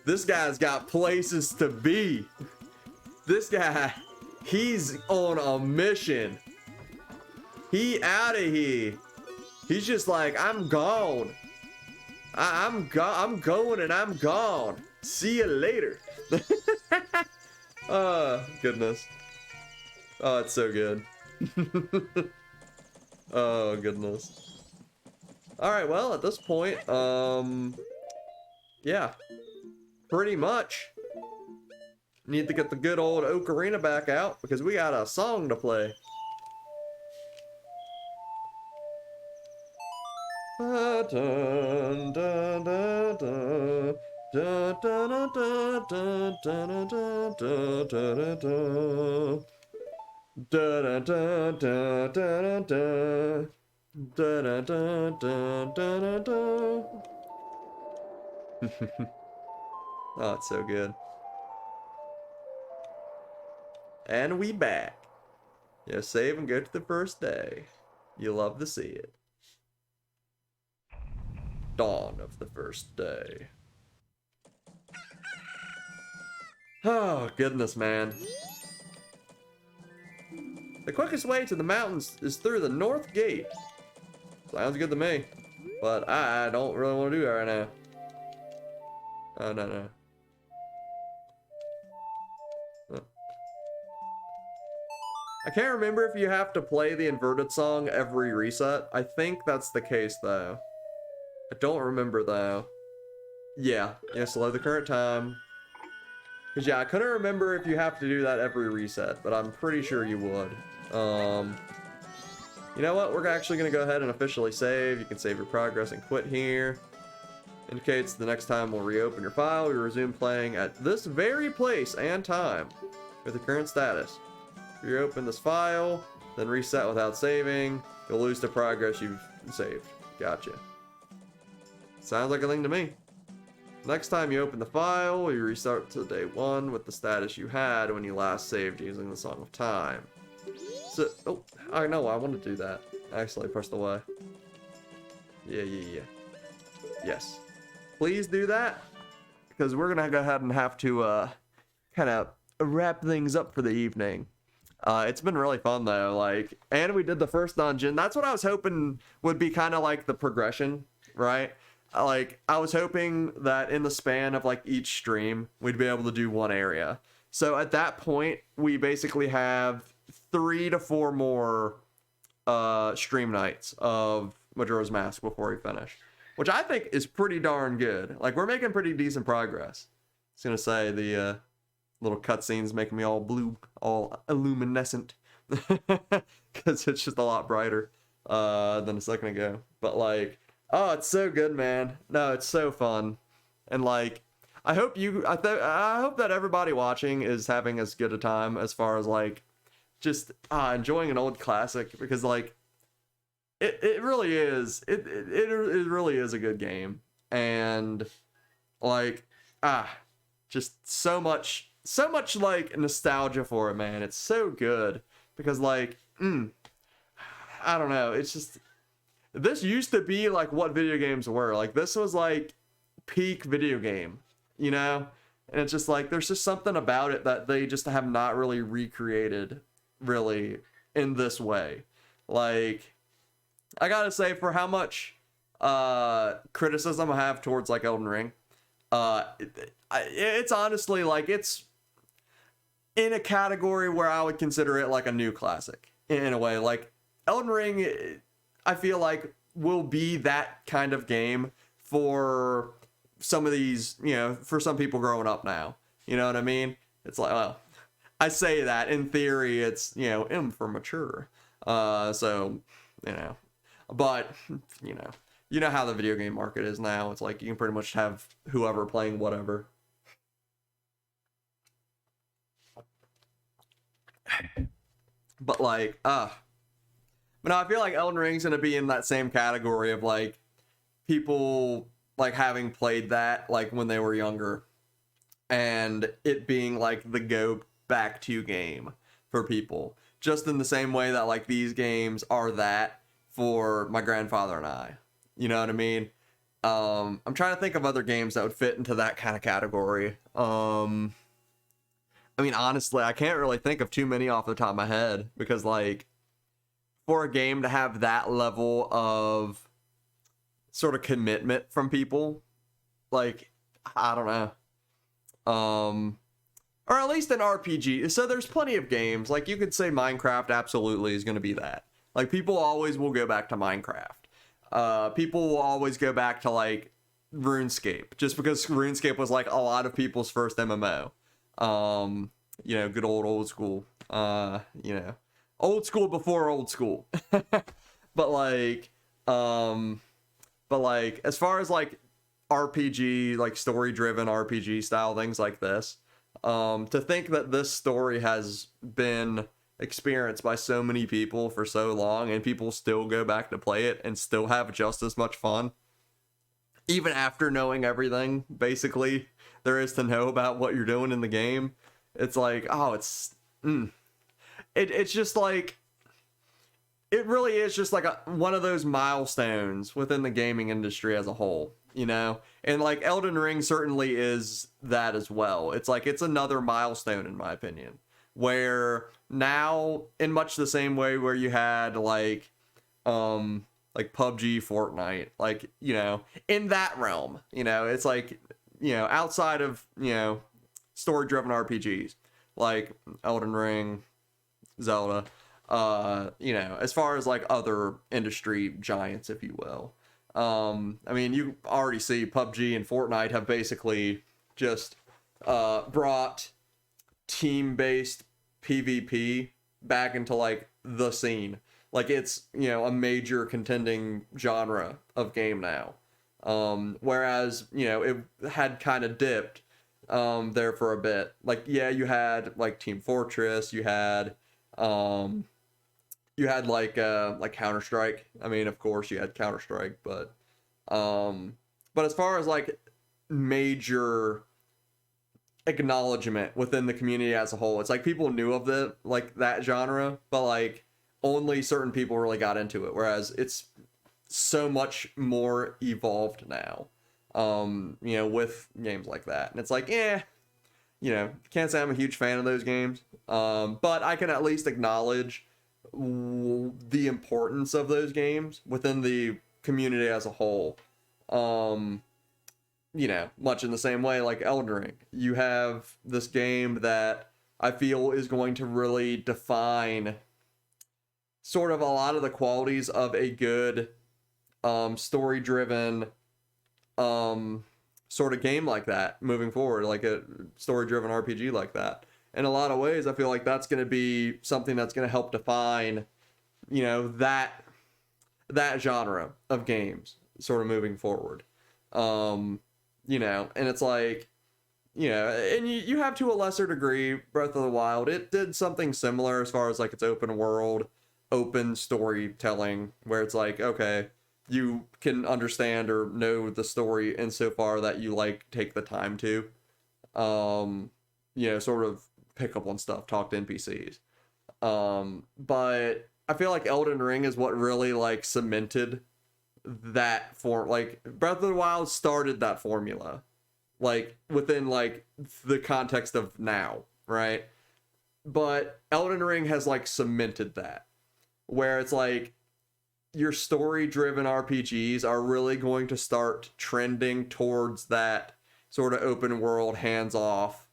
This guy's got places to be. This guy, he's on a mission. He out of here. He's just like, I'm gone. I'm going and I'm gone. See you later. Oh, goodness. Oh, it's so good. Oh, goodness. Alright, well, at this point, yeah. Pretty much. Need to get the good old ocarina back out because we got a song to play. Dun, dun, dun, dun. Dun, dun, dun, dun, dun, dun, dun, dun, dun. Dun, dun, dun, dun, dun. Dun, dun, dun, dun, dun, dun. Oh, it's so good. And we back. Yeah, save and go to the first day. You love to see it. Dawn of the first day. Oh, goodness, man. The quickest way to the mountains is through the north gate. Sounds good to me. But I don't really want to do that right now. Oh, no. I can't remember if you have to play the inverted song every reset. I think that's the case, though. I don't remember, though. Yeah, slow the current time. Because, yeah, I couldn't remember if you have to do that every reset, but I'm pretty sure you would. You know what? We're actually going to go ahead and officially save. You can save your progress and quit here. Indicates the next time we'll reopen your file. We resume playing at this very place and time with the current status. Reopen this file, then reset without saving. You'll lose the progress you've saved. Gotcha. Sounds like a thing to me. Next time you open the file, you restart to day 1 with the status you had when you last saved using the Song of Time. So, oh, I know, I want to do that. Actually, I pressed away. Yeah. Yes. Please do that, because we're gonna go ahead and have to, kind of wrap things up for the evening. It's been really fun though, like, and we did the first dungeon. That's what I was hoping would be kind of like the progression, right? Like, I was hoping that in the span of like each stream, we'd be able to do one area. So at that point, we basically have 3 to 4 more stream nights of Majora's Mask before we finish, which I think is pretty darn good. Like, we're making pretty decent progress. I was gonna say the little cutscenes making me all blue, all illuminescent, because it's just a lot brighter than a second ago. But like, oh, it's so good, man. No, it's so fun, and like, I hope that everybody watching is having as good a time as far as like just enjoying an old classic, because like it really is it really is a good game, and like just so much like nostalgia for it, man. It's so good because like I don't know, it's just, this used to be like what video games were. Like, this was like peak video game, you know? And it's just like, there's just something about it that they just have not really recreated really in this way. Like, I gotta say, for how much criticism I have towards like Elden Ring, it's honestly like, it's in a category where I would consider it like a new classic in a way. Like, Elden Ring, I feel like, will be that kind of game for some of these, you know, for some people growing up now. You know what I mean? It's like, well, I say that in theory, it's, you know, M for mature. So, you know, but, you know how the video game market is now. It's like, you can pretty much have whoever playing whatever. But like, but no, I feel like Elden Ring's gonna be in that same category of like people like having played that like when they were younger, and it being like the go back to game for people, just in the same way that like these games are that for my grandfather and I. You know what I mean? I'm trying to think of other games that would fit into that kind of category. I mean, honestly, I can't really think of too many off the top of my head, because like, for a game to have that level of sort of commitment from people, like, I don't know. Or at least an RPG. So there's plenty of games. Like, you could say Minecraft absolutely is going to be that. Like, people always will go back to Minecraft. People will always go back to like RuneScape, just because RuneScape was like a lot of people's first MMO. You know, good old school. You know, old school before old school. But like, as far as like RPG, like story-driven RPG style things like this, to think that this story has been experienced by so many people for so long, and people still go back to play it and still have just as much fun, even after knowing everything basically there is to know about what you're doing in the game. It's like, oh, it's just like, it really is just like one of those milestones within the gaming industry as a whole, you know? And like, Elden Ring certainly is that as well. It's like, it's another milestone in my opinion, where now, in much the same way where you had like PUBG, Fortnite, like, you know, in that realm, you know, it's like, you know, outside of, you know, story-driven RPGs like Elden Ring, Zelda, you know, as far as like other industry giants, if you will. I mean, you already see PUBG and Fortnite have basically just brought team-based PvP back into like the scene. Like, it's, you know, a major contending genre of game now. Whereas, you know, it had kind of dipped there for a bit. Like, yeah, you had like Team Fortress, you had like Counter-Strike. I mean, of course you had Counter-Strike, but But as far as like major acknowledgement within the community as a whole, it's like people knew of the like that genre, but like only certain people really got into it, whereas it's so much more evolved now, with games like that. And it's like, can't say I'm a huge fan of those games, but I can at least acknowledge the importance of those games within the community as a whole. Much in the same way like Elden Ring. You have this game that I feel is going to really define sort of a lot of the qualities of a good story-driven sort of game like that moving forward, like a story-driven RPG like that. In a lot of ways, I feel like that's going to be something that's going to help define, that genre of games sort of moving forward. And it's like, and you have to a lesser degree Breath of the Wild. It did something similar as far as like its open world, open storytelling, where it's like, okay, you can understand or know the story insofar that you like take the time to, sort of pick up on stuff, talk to NPCs. But I feel like Elden Ring is what really like cemented that form. Like Breath of the Wild started that formula, like within like the context of now, right? But Elden Ring has like cemented that, where it's like your story-driven RPGs are really going to start trending towards that sort of open world, hands-off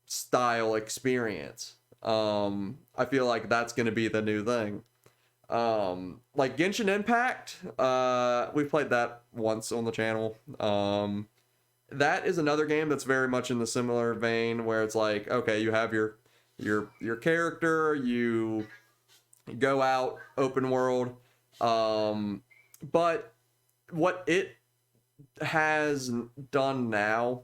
style experience. I feel like that's going to be the new thing. Like Genshin Impact, we've played that once on the channel. That is another game that's very much in the similar vein, where it's like, okay, you have your character, you go out open world, but what it has done now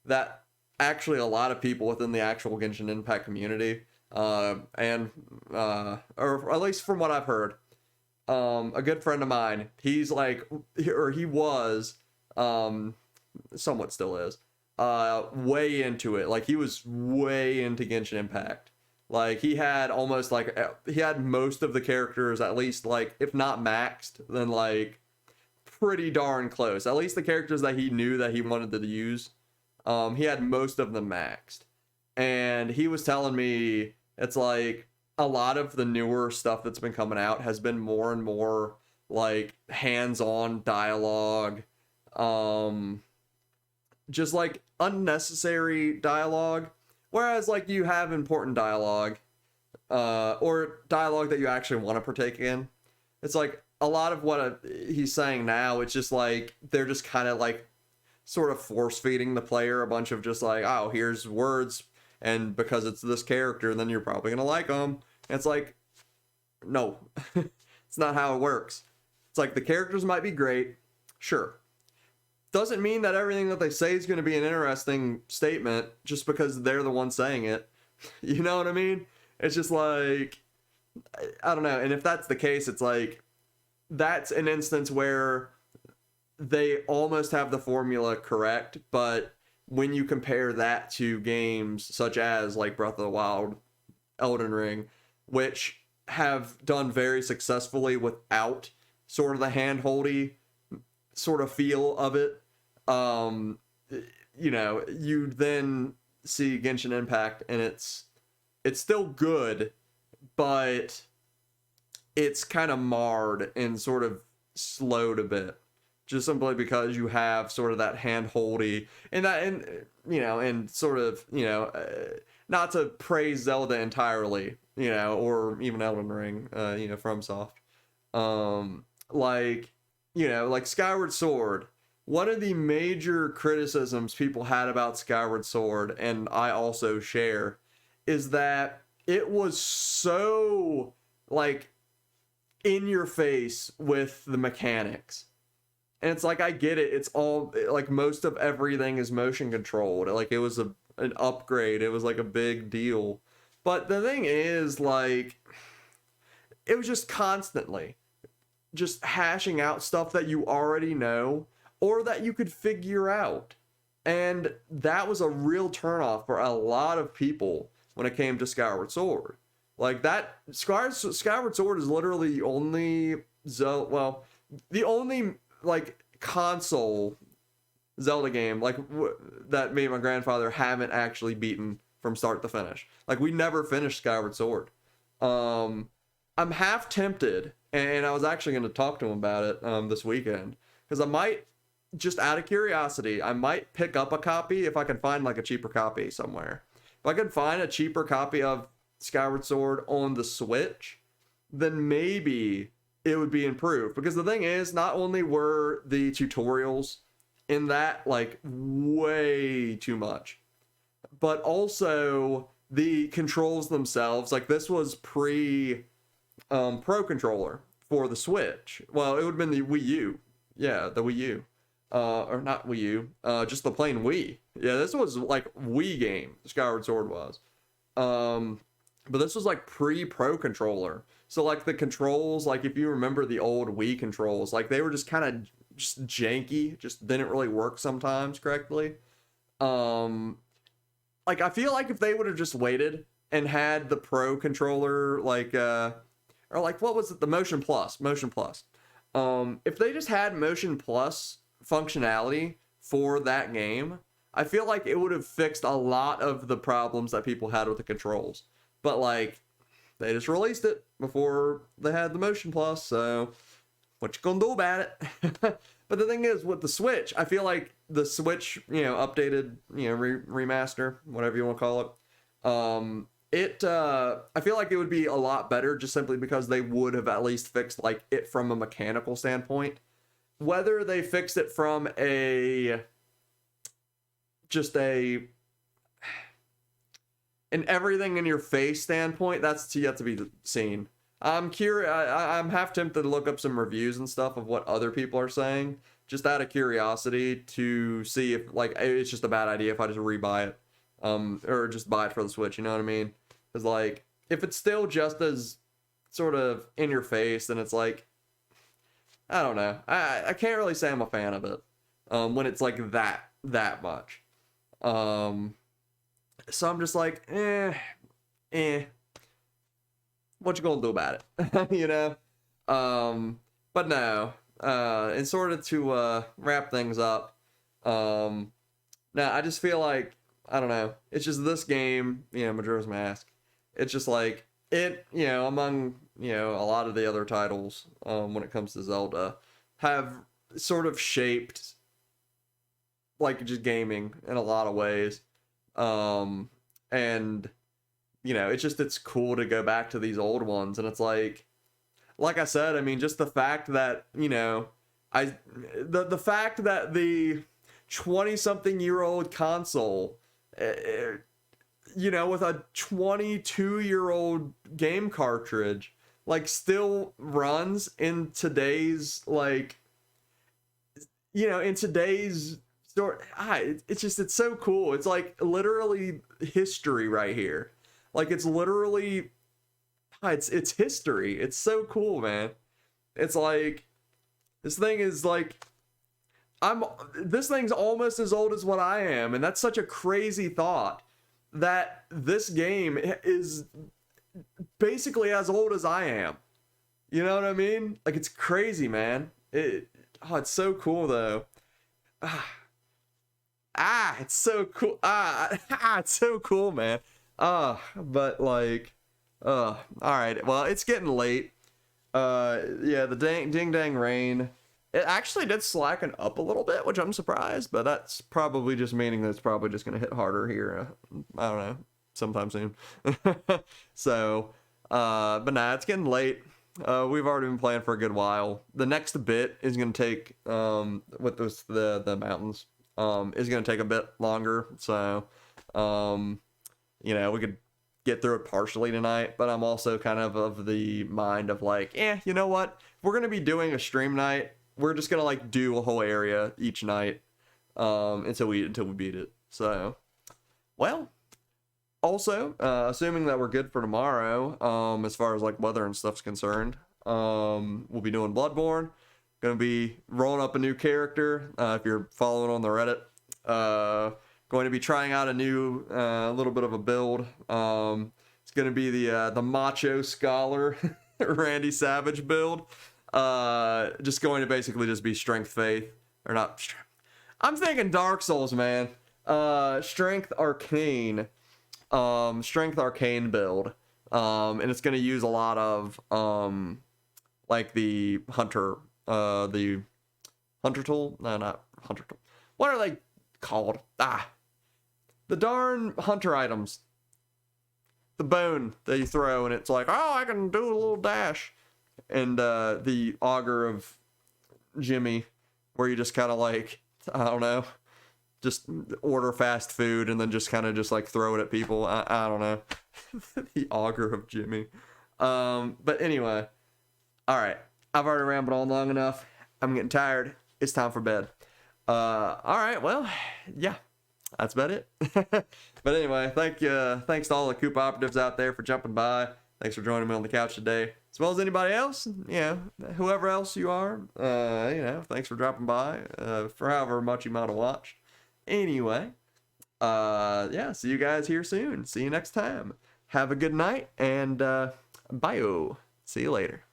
that actually a lot of people within the actual Genshin Impact community, or at least from what I've heard, a good friend of mine, he's like, or he was, somewhat still is, way into it. Like he was way into Genshin Impact. Like he had almost like, he had most of the characters, at least like, if not maxed, then like pretty darn close. At least the characters that he knew that he wanted to use, he had most of them maxed. And he was telling me it's like a lot of the newer stuff that's been coming out has been more and more like hands-on dialogue, just like unnecessary dialogue. Whereas like you have important dialogue, or dialogue that you actually want to partake in. It's like a lot of what he's saying now, it's just like they're just kind of like sort of force feeding the player a bunch of just like, oh, here's words, and because it's this character, then you're probably gonna like them. And it's like, no, it's not how it works. It's like the characters might be great, sure. Doesn't mean that everything that they say is going to be an interesting statement just because they're the one saying it. You know what I mean? It's just like, I don't know. And if that's the case, it's like, that's an instance where they almost have the formula correct, but when you compare that to games such as like Breath of the Wild, Elden Ring, which have done very successfully without sort of the hand-holdy sort of feel of it, you then see Genshin Impact, and it's still good, but it's kind of marred and sort of slowed a bit, just simply because you have sort of that hand-holdy and sort of, not to praise Zelda entirely, or even Elden Ring, FromSoft, like Skyward Sword. One of the major criticisms people had about Skyward Sword, and I also share, is that it was so like in your face with the mechanics. And it's like, I get it. It's all like most of everything is motion controlled. Like it was an upgrade. It was like a big deal. But the thing is, like, it was just constantly just hashing out stuff that you already know or that you could figure out. And that was a real turnoff for a lot of people when it came to Skyward Sword. Like that, Skyward Sword is literally the only the only like console Zelda game like that me and my grandfather haven't actually beaten from start to finish. Like we never finished Skyward Sword. I'm half tempted, and I was actually going to talk to him about it this weekend, because I might, just out of curiosity, I might pick up a copy if I can find like a cheaper copy somewhere. If I could find a cheaper copy of Skyward Sword on the Switch, then maybe it would be improved. Because the thing is, not only were the tutorials in that like way too much, but also the controls themselves, like this was pre Pro Controller for the Switch. Well, it would have been the Wii U. Yeah, the Wii U. Or not Wii U, just the plain Wii. Yeah, this was like Wii game, Skyward Sword was. But this was like pre-Pro Controller. So like the controls, like if you remember the old Wii controls, like they were just kind of just janky, just didn't really work sometimes correctly. Like I feel like if they would have just waited and had the Pro Controller, like, or like what was it, the Motion Plus. If they just had Motion Plus functionality for that game, I feel like it would have fixed a lot of the problems that people had with the controls. But like they just released it before they had the Motion Plus, so what you gonna do about it? But the thing is, with the Switch, I feel like the Switch, updated, remaster, whatever you want to call it, I feel like it would be a lot better just simply because they would have at least fixed like it from a mechanical standpoint. Whether they fixed it from an everything in your face standpoint, that's yet to be seen. I'm curious. I'm half tempted to look up some reviews and stuff of what other people are saying, just out of curiosity to see if like it's just a bad idea if I just rebuy it, or just buy it for the Switch. You know what I mean? Because like if it's still just as sort of in your face, then it's like, I don't know. I can't really say I'm a fan of it when it's like that much. So I'm just like, what you gonna do about it? But no. And sort of to wrap things up, now I just feel like, I don't know, it's just this game, Majora's Mask. It's just like it, among a lot of the other titles when it comes to Zelda, have sort of shaped like just gaming in a lot of ways. And it's cool to go back to these old ones, and it's like I said, I mean, just the fact that the fact that the 20-something-year-old console, with a 22-year-old game cartridge, like still runs in today's in today's sort. It's so cool. It's like literally history right here. Like it's literally, it's history. It's so cool, man. It's like this thing is like this thing's almost as old as what I am, and that's such a crazy thought that this game is basically as old as I am. You know what I mean? Like it's crazy, man. It's so cool though. It's so cool. It's so cool, man. But like, all right. Well, it's getting late. Yeah, the ding dang rain. It actually did slacken up a little bit, which I'm surprised, but that's probably just meaning that it's probably just gonna hit harder here. I don't know, sometime soon. So, but nah, it's getting late. We've already been playing for a good while. The next bit is gonna take with the mountains is gonna take a bit longer. So, we could get through it partially tonight, but I'm also kind of the mind of like, you know what? If we're gonna be doing a stream night, we're just gonna like do a whole area each night until we beat it. So, well, also assuming that we're good for tomorrow, as far as like weather and stuff's concerned, we'll be doing Bloodborne. Gonna be rolling up a new character. If you're following on the Reddit, going to be trying out a new, little bit of a build. It's gonna be the Macho Scholar Randy Savage build. Just going to basically just be Strength Faith, or not. I'm thinking Dark Souls, man. Strength Arcane. Strength Arcane build. And it's gonna use a lot of like the Hunter tool. No, not Hunter tool. What are they called? The darn Hunter items. The bone that you throw, and it's like, oh, I can do a little dash. And the Augur of Jimmy, where you just kind of like, I don't know, just order fast food and then just kind of just like throw it at people. I don't know. The Augur of Jimmy. But anyway, all right. I've already rambled on long enough. I'm getting tired. It's time for bed. All right. Well, yeah, that's about it. But anyway, thanks to all the Coop operatives out there for jumping by. Thanks for joining me on the couch today, as well as anybody else. Whoever else you are. Thanks for dropping by. For however much you might have watched. Anyway, see you guys here soon. See you next time. Have a good night, and bye. See you later.